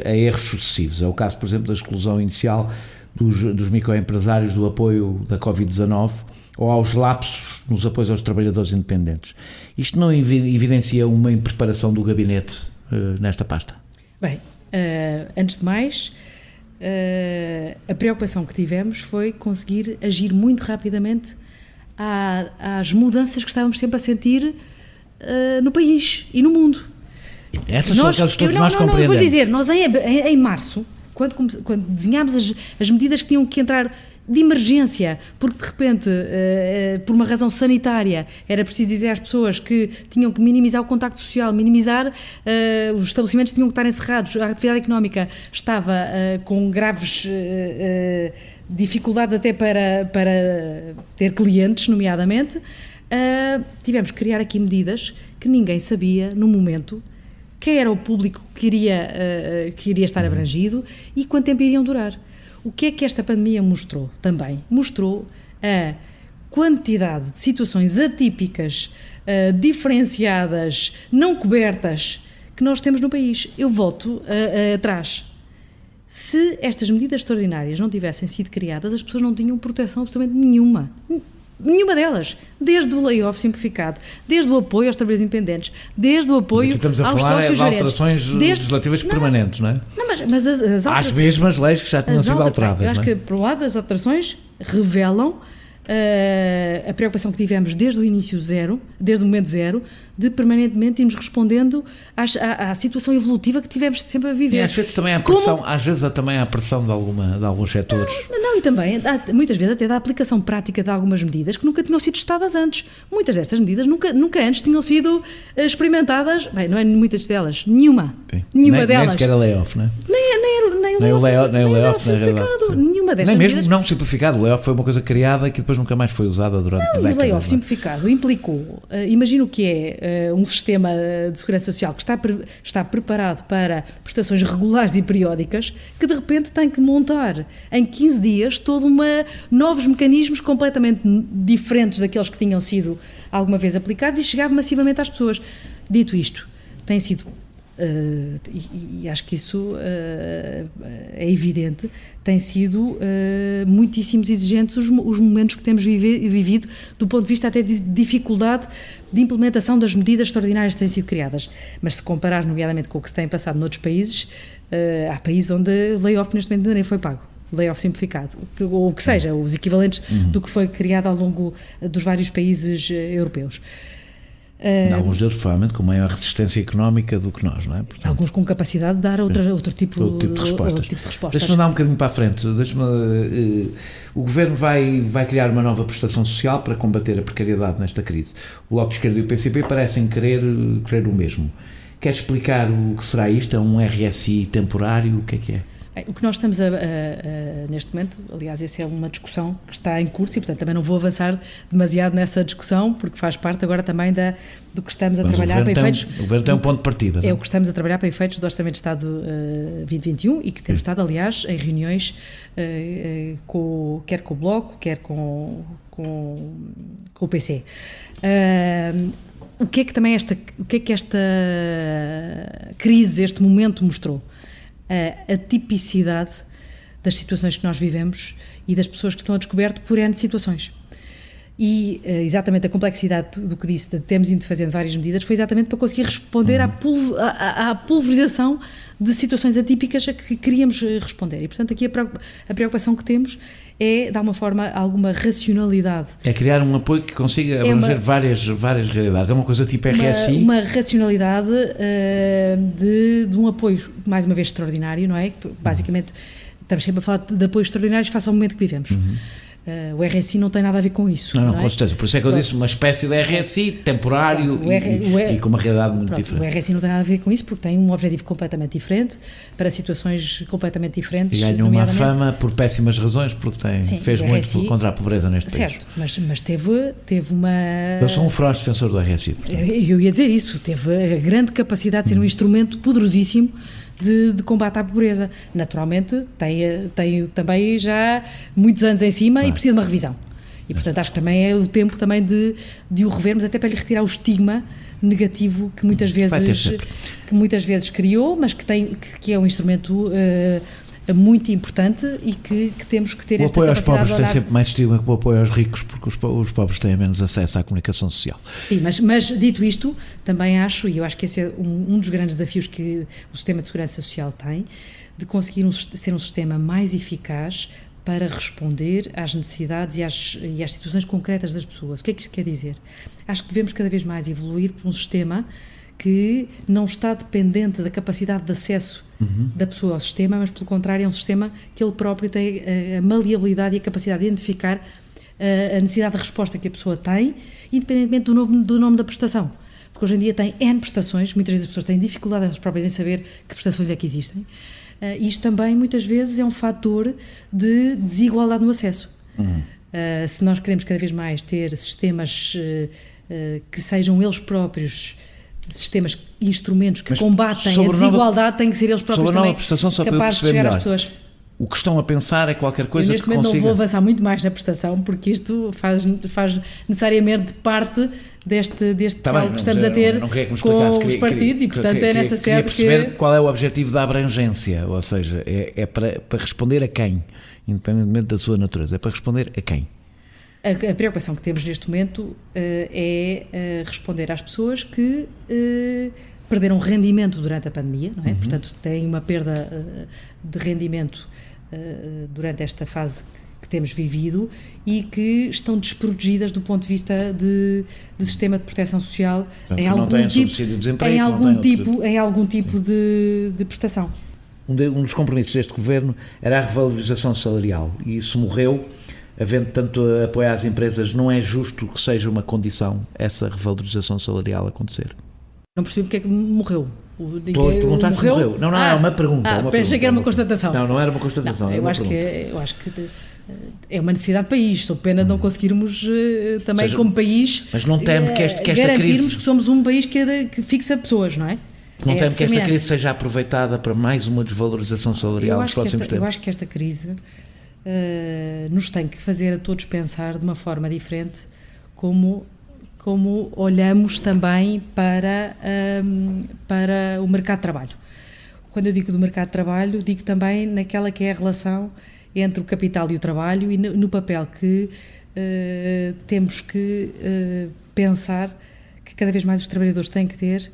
a erros sucessivos. É o caso, por exemplo, da exclusão inicial dos microempresários do apoio da Covid-19 ou aos lapsos nos apoios aos trabalhadores independentes. Isto não evidencia uma impreparação do gabinete nesta pasta? Bem, antes de mais, a preocupação que tivemos foi conseguir agir muito rapidamente às mudanças que estávamos sempre a sentir no país e no mundo. Essas são aquelas que todos nós compreendemos. Eu vou dizer, nós em março, quando desenhámos as medidas que tinham que entrar de emergência, porque de repente, por uma razão sanitária, era preciso dizer às pessoas que tinham que minimizar o contacto social, os estabelecimentos tinham que estar encerrados, a atividade económica estava com graves dificuldades até para ter clientes, nomeadamente, tivemos que criar aqui medidas que ninguém sabia no momento quem era o público que iria estar abrangido e quanto tempo iriam durar. O que é que esta pandemia mostrou também? Mostrou a quantidade de situações atípicas, diferenciadas, não cobertas, que nós temos no país. Eu volto atrás. Se estas medidas extraordinárias não tivessem sido criadas, as pessoas não tinham proteção absolutamente nenhuma. Nenhuma delas. Desde o layoff simplificado, desde o apoio aos trabalhadores independentes, desde o apoio aos sócios gerentes. Estamos a falar de alterações legislativas permanentes, não é? Não, mas as alterações... Às mesmas leis que já tinham sido alteradas, eu acho que, por um lado, as alterações revelam a preocupação que tivemos desde o início zero, desde o momento zero, de permanentemente irmos respondendo à situação evolutiva que tivemos sempre a viver. E às vezes também há pressão, de alguns setores. Não, e também, muitas vezes, até da aplicação prática de algumas medidas que nunca tinham sido testadas antes. Muitas destas medidas nunca antes tinham sido experimentadas, bem, não é muitas delas, nenhuma. Sim. Nenhuma delas. Nem sequer a layoff, não é? Nem o layoff simplificado. Nenhuma destas nem mesmo medidas... não simplificado. O layoff foi uma coisa criada que depois nunca mais foi usada durante décadas. O layoff simplificado implicou, imagina o que é um sistema de segurança social que está preparado para prestações regulares e periódicas, que de repente tem que montar em 15 dias novos mecanismos completamente diferentes daqueles que tinham sido alguma vez aplicados e chegar massivamente às pessoas. Dito isto, tem sido... e acho que isso é evidente, têm sido muitíssimos exigentes os momentos que temos vivido do ponto de vista até de dificuldade de implementação das medidas extraordinárias que têm sido criadas, mas se comparar nomeadamente com o que se tem passado noutros países, há países onde o layoff neste momento ainda nem foi pago, layoff simplificado, ou o que seja, os equivalentes do que foi criado ao longo dos vários países europeus. Alguns deles, provavelmente, com maior resistência económica do que nós, não é? Portanto, alguns com capacidade de dar outro tipo de respostas. Deixa-me andar um bocadinho para a frente. O Governo vai criar uma nova prestação social para combater a precariedade nesta crise. O Bloco de Esquerda e o PCP parecem querer o mesmo. Quer explicar o que será isto? É um RSI temporário? O que é? O que nós estamos neste momento, aliás, essa é uma discussão que está em curso e, portanto, também não vou avançar demasiado nessa discussão, porque faz parte agora também do que estamos a trabalhar para efeitos... O Governo tem um ponto de partida. É o que estamos a trabalhar para efeitos do Orçamento de Estado 2021 e que temos estado, aliás, em reuniões quer com o Bloco, quer com o PC. O que é que esta crise, este momento mostrou? A tipicidade das situações que nós vivemos e das pessoas que estão a descoberto por N situações. E exatamente a complexidade do que disse, de termos ido fazendo várias medidas, foi exatamente para conseguir responder à pulverização de situações atípicas a que queríamos responder. E, portanto, aqui a preocupação que temos é, de alguma forma, alguma racionalidade. É criar um apoio que consiga abranger várias realidades. É uma coisa tipo RSI? Uma racionalidade de um apoio, mais uma vez, extraordinário, não é? Basicamente, estamos sempre a falar de apoios extraordinários face ao momento que vivemos. O RSI não tem nada a ver com isso. Não, com certeza. Por isso é que eu disse uma espécie de RSI temporário e com uma realidade muito diferente. O RSI não tem nada a ver com isso porque tem um objetivo completamente diferente para situações completamente diferentes. E ganhou uma fama por péssimas razões, porque fez muito RSI, contra a pobreza neste país. Certo, mas teve uma... Eu sou um feroz defensor do RSI. Eu ia dizer isso, teve a grande capacidade de ser um instrumento poderosíssimo de combate à pobreza. Naturalmente, tem também já muitos anos em cima e precisa de uma revisão. E, portanto, acho que também é o tempo também de o revermos, até para lhe retirar o estigma negativo que muitas vezes criou, mas que é um instrumento muito importante e que temos que ter esta capacidade. O apoio aos pobres tem sempre mais estigma que o apoio aos ricos, porque os pobres têm menos acesso à comunicação social. Sim, mas dito isto, também acho, e eu acho que esse é um dos grandes desafios que o sistema de segurança social tem, de conseguir ser um sistema mais eficaz para responder às necessidades e às situações concretas das pessoas. O que é que isto quer dizer? Acho que devemos cada vez mais evoluir para um sistema que não está dependente da capacidade de acesso da pessoa ao sistema, mas pelo contrário é um sistema que ele próprio tem a maleabilidade e a capacidade de identificar a necessidade de resposta que a pessoa tem, independentemente do nome da prestação. Porque hoje em dia tem N prestações, muitas vezes as pessoas têm dificuldade elas próprias em saber que prestações é que existem. Isto também muitas vezes é um fator de desigualdade no acesso. Se nós queremos cada vez mais ter sistemas que sejam eles próprios sistemas, instrumentos que combatem a desigualdade, têm que ser eles próprios também capazes de chegar às pessoas. O que estão a pensar é qualquer coisa que consiga... Neste momento não vou avançar muito mais na prestação, porque isto faz necessariamente parte deste diálogo que estamos a ter com os partidos e, portanto, é nessa série que... Queria perceber qual é o objetivo da abrangência, ou seja, é para responder a quem, independentemente da sua natureza, é para responder a quem? A preocupação que temos neste momento é responder às pessoas que perderam rendimento durante a pandemia, não é? Portanto, têm uma perda de rendimento durante esta fase que temos vivido e que estão desprotegidas do ponto de vista de sistema de proteção social. Portanto, em algum tipo de prestação. Um dos compromissos deste governo era a revalorização salarial e isso morreu. Havendo tanto apoio às empresas, não é justo que seja uma condição essa revalorização salarial acontecer? Não percebi porque é que morreu. Estou a perguntar se morreu. Não, é uma pergunta. Pensei que era uma constatação. Não era uma constatação. Eu acho que é uma necessidade de país. Sou pena de não conseguirmos também, como país, mas não teme que esta garantirmos crise... que somos um país que fixa pessoas, não é? Não teme que esta crise seja aproveitada para mais uma desvalorização salarial nos próximos tempos? Eu acho que esta crise... nos tem que fazer a todos pensar de uma forma diferente como olhamos também para o mercado de trabalho. Quando eu digo do mercado de trabalho, digo também naquela que é a relação entre o capital e o trabalho e no papel que temos que pensar que cada vez mais os trabalhadores têm que ter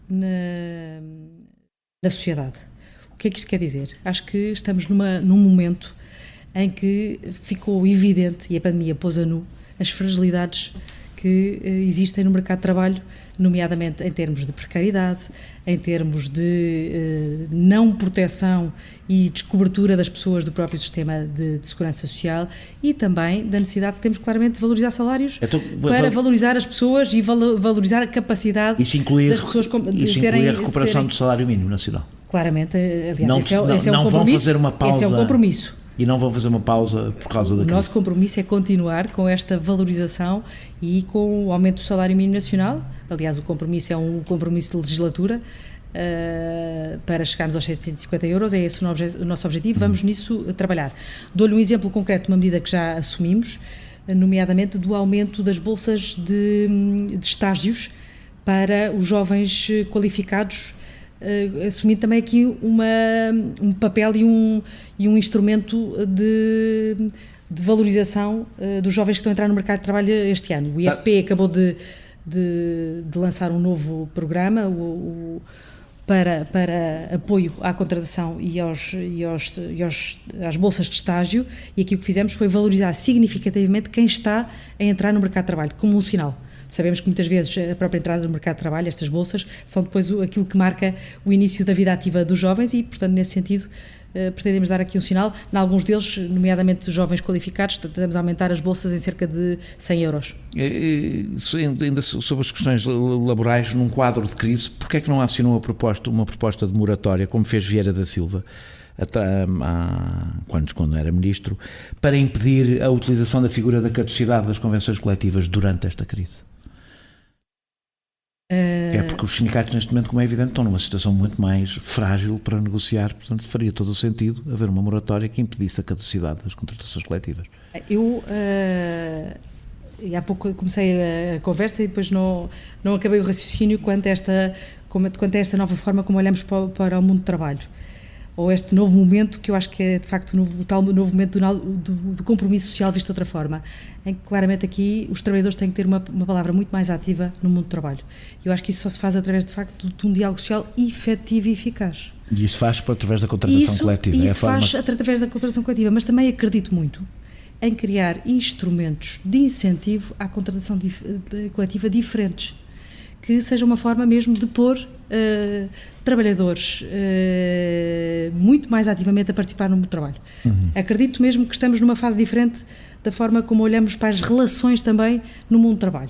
na sociedade. O que é que isto quer dizer? Acho que estamos num momento em que ficou evidente, e a pandemia pôs a nu, as fragilidades que existem no mercado de trabalho, nomeadamente em termos de precariedade, em termos de não proteção e descobertura das pessoas do próprio sistema de segurança social e também da necessidade que temos claramente de valorizar salários para valorizar as pessoas e valorizar a capacidade das pessoas de terem... a recuperação do salário mínimo nacional. Claramente, aliás, esse é um compromisso. Vão fazer uma pausa. Esse é um compromisso. E não vão fazer uma pausa por causa da crise. O nosso compromisso é continuar com esta valorização e com o aumento do salário mínimo nacional. Aliás, o compromisso é um compromisso de legislatura para chegarmos aos 750 euros. É esse o nosso objetivo. Vamos nisso trabalhar. Dou-lhe um exemplo concreto de uma medida que já assumimos, nomeadamente do aumento das bolsas de estágios para os jovens qualificados, assumindo também aqui um papel e um instrumento de valorização dos jovens que estão a entrar no mercado de trabalho este ano. O IFP acabou de lançar um novo programa para apoio à contratação e às bolsas de estágio, e aqui o que fizemos foi valorizar significativamente quem está a entrar no mercado de trabalho, como um sinal. Sabemos que muitas vezes a própria entrada no mercado de trabalho, estas bolsas, são depois aquilo que marca o início da vida ativa dos jovens e, portanto, nesse sentido, pretendemos dar aqui um sinal. Em alguns deles, nomeadamente jovens qualificados, tentamos aumentar as bolsas em cerca de 100 euros. Ainda sobre as questões laborais, num quadro de crise, porquê é que não assinou uma proposta de moratória, como fez Vieira da Silva, quando era ministro, para impedir a utilização da figura da caducidade das convenções coletivas durante esta crise? É porque os sindicatos, neste momento, como é evidente, estão numa situação muito mais frágil para negociar, portanto faria todo o sentido haver uma moratória que impedisse a caducidade das contratações coletivas. E há pouco comecei a conversa e depois não acabei o raciocínio quanto a esta nova forma como olhamos para o mundo do trabalho, ou este novo momento, que eu acho que é de facto o tal novo momento do compromisso social visto de outra forma, em que claramente aqui os trabalhadores têm que ter uma palavra muito mais ativa no mundo do trabalho. Eu acho que isso só se faz através de facto de um diálogo social efetivo e eficaz. E isso faz através da contratação coletiva? Isso faz através da contratação coletiva, mas também acredito muito em criar instrumentos de incentivo à contratação coletiva diferentes, que seja uma forma mesmo de pôr trabalhadores muito mais ativamente a participar no mundo do trabalho. Acredito mesmo que estamos numa fase diferente da forma como olhamos para as relações também no mundo do trabalho.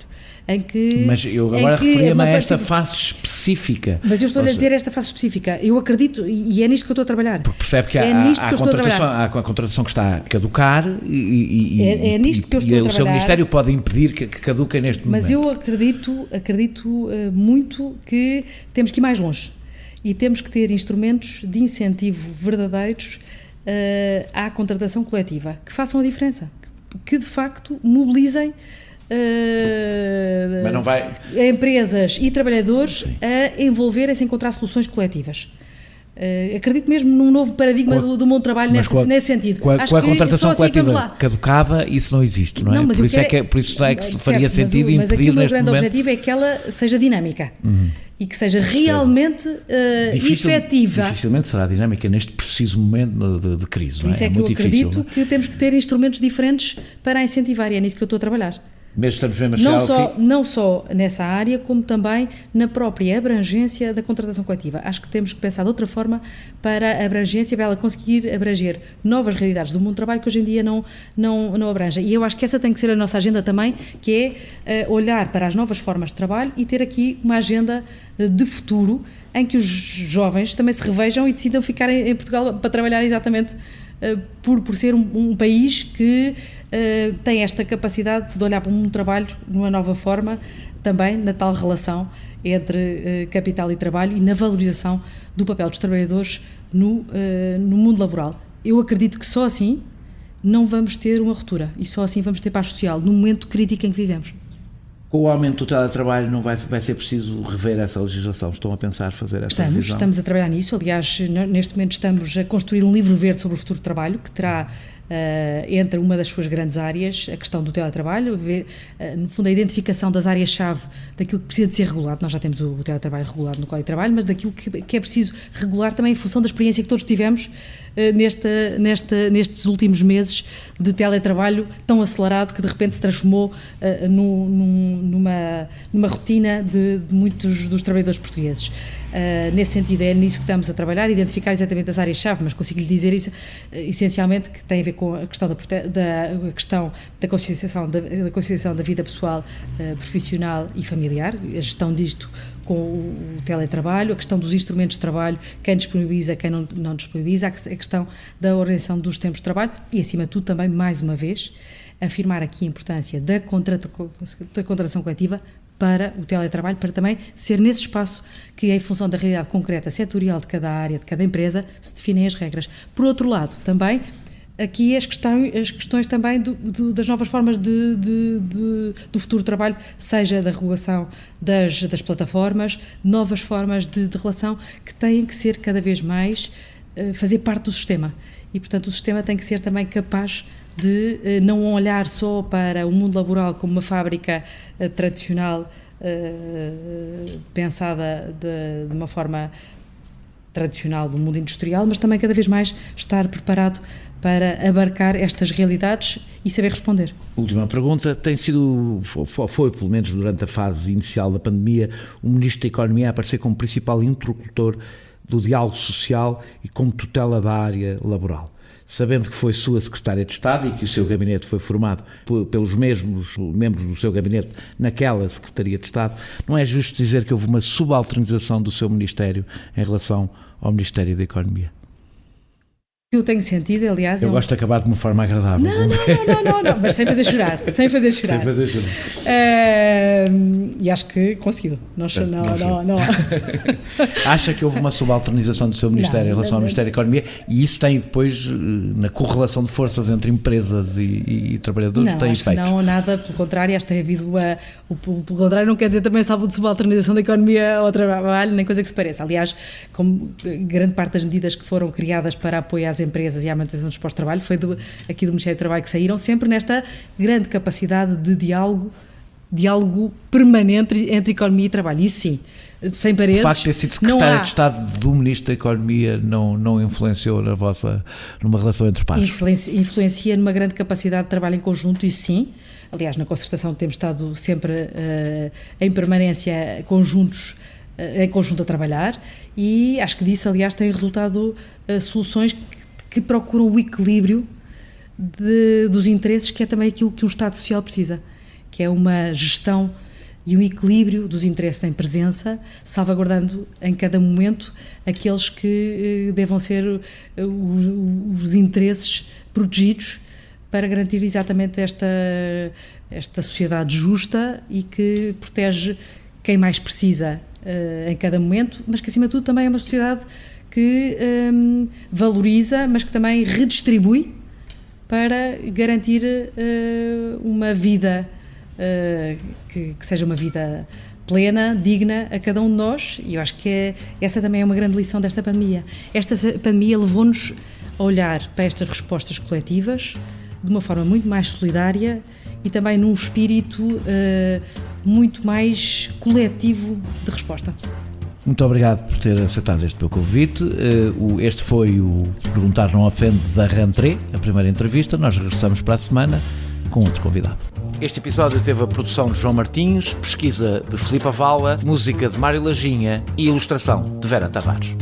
Mas eu agora referia-me a esta fase específica. Mas eu estou-lhe a dizer esta fase específica. Eu acredito, e é nisto que eu estou a trabalhar. Porque percebe que há a contratação que está a caducar é nisto que eu estou a trabalhar. O seu Ministério pode impedir que caduque neste momento. Mas eu acredito muito que temos que ir mais longe e temos que ter instrumentos de incentivo verdadeiros à contratação coletiva, que façam a diferença, que de facto mobilizem mas não vai... empresas e trabalhadores a envolverem-se em encontrar soluções coletivas. Acredito mesmo num novo paradigma do mundo do trabalho nesse sentido. Com a contratação coletiva caducada, isso não existe, não é? Não, por isso é que faria sentido impedir neste momento. Mas aqui o meu grande objetivo é que ela seja dinâmica e que seja realmente efetiva. Dificilmente será dinâmica neste preciso momento de crise, não é? Por isso é que eu acredito que temos que ter instrumentos diferentes para incentivar, e é nisso que eu estou a trabalhar. Estamos mesmo a chegar não só nessa área, como também na própria abrangência da contratação coletiva. Acho que temos que pensar de outra forma para a abrangência, para ela conseguir abranger novas realidades do mundo do trabalho que hoje em dia não abrangem. E eu acho que essa tem que ser a nossa agenda também, que é olhar para as novas formas de trabalho e ter aqui uma agenda de futuro em que os jovens também se revejam e decidam ficar em Portugal para trabalhar exatamente por ser um país que tem esta capacidade de olhar para o mundo do trabalho de uma nova forma, também na tal relação entre capital e trabalho e na valorização do papel dos trabalhadores no mundo laboral. Eu acredito que só assim não vamos ter uma ruptura e só assim vamos ter paz social no momento crítico em que vivemos. Com o aumento do teletrabalho não vai ser preciso rever essa legislação? Estão a pensar fazer essa revisão? Estamos a trabalhar nisso. Aliás, neste momento estamos a construir um livro verde sobre o futuro do trabalho, que terá entre uma das suas grandes áreas a questão do teletrabalho, no fundo a identificação das áreas-chave daquilo que precisa de ser regulado. Nós já temos o teletrabalho regulado no Código de Trabalho, mas daquilo que é preciso regular também em função da experiência que todos tivemos nestes últimos meses de teletrabalho tão acelerado que de repente se transformou numa rotina de muitos dos trabalhadores portugueses. Nesse sentido, é nisso que estamos a trabalhar, identificar exatamente as áreas-chave, mas consigo lhe dizer isso, essencialmente, que tem a ver com a questão da conciliação da vida pessoal, profissional e familiar, a gestão disto com o teletrabalho, a questão dos instrumentos de trabalho, quem disponibiliza, quem não disponibiliza, a questão da organização dos tempos de trabalho e, acima de tudo, também, mais uma vez, afirmar aqui a importância da contratação coletiva para o teletrabalho, para também ser nesse espaço que, em função da realidade concreta, setorial de cada área, de cada empresa, se definem as regras. Por outro lado, também, aqui as questões também das novas formas do futuro do trabalho, seja da regulação das plataformas, novas formas de relação que têm que ser cada vez mais fazer parte do sistema. E, portanto, o sistema tem que ser também capaz de não olhar só para o mundo laboral como uma fábrica tradicional, pensada de uma forma tradicional do mundo industrial, mas também cada vez mais estar preparado para abarcar estas realidades e saber responder. Última pergunta, foi pelo menos durante a fase inicial da pandemia, o Ministro da Economia a aparecer como principal interlocutor do diálogo social e como tutela da área laboral. Sabendo que foi sua Secretária de Estado e que o seu gabinete foi formado pelos mesmos membros do seu gabinete naquela Secretaria de Estado, não é justo dizer que houve uma subalternização do seu Ministério em relação ao Ministério da Economia? Eu tenho sentido, aliás... Eu gosto de acabar de uma forma agradável. Não, mas sem fazer chorar. E acho que conseguiu. Não. Acha que houve uma subalternização do seu Ministério em relação ao Ministério da Economia e isso tem depois, na correlação de forças entre empresas e trabalhadores, tem efeitos? Não, nada, pelo contrário, acho que tem havido pelo contrário, não quer dizer também subalternização da economia ao trabalho, nem coisa que se pareça. Aliás, como grande parte das medidas que foram criadas para apoio às empresas e à manutenção dos postos de trabalho foi aqui do Ministério do Trabalho que saíram, sempre nesta grande capacidade de diálogo permanente entre economia e trabalho. Isso sim, sem paredes. O facto de ter sido secretário de Estado do Ministro da Economia não influenciou numa relação entre pares? Influencia numa grande capacidade de trabalho em conjunto, isso sim. Aliás, na concertação temos estado sempre em permanência em conjunto a trabalhar e acho que disso, aliás, tem resultado soluções que procuram o equilíbrio dos interesses, que é também aquilo que um Estado Social precisa, que é uma gestão e um equilíbrio dos interesses em presença, salvaguardando em cada momento aqueles que devam ser os interesses protegidos para garantir exatamente esta sociedade justa e que protege quem mais precisa em cada momento, mas que acima de tudo também é uma sociedade que valoriza, mas que também redistribui para garantir uma vida que seja uma vida plena, digna a cada um de nós, e eu acho que essa também é uma grande lição desta pandemia. Esta pandemia levou-nos a olhar para estas respostas coletivas de uma forma muito mais solidária e também num espírito muito mais coletivo de resposta. Muito obrigado por ter aceitado este meu convite. Este foi o Perguntar Não Ofende da Rentrée, a primeira entrevista. Nós regressamos para a semana com outro convidado. Este episódio teve a produção de João Martins, pesquisa de Filipe Avala, música de Mário Lajinha e ilustração de Vera Tavares.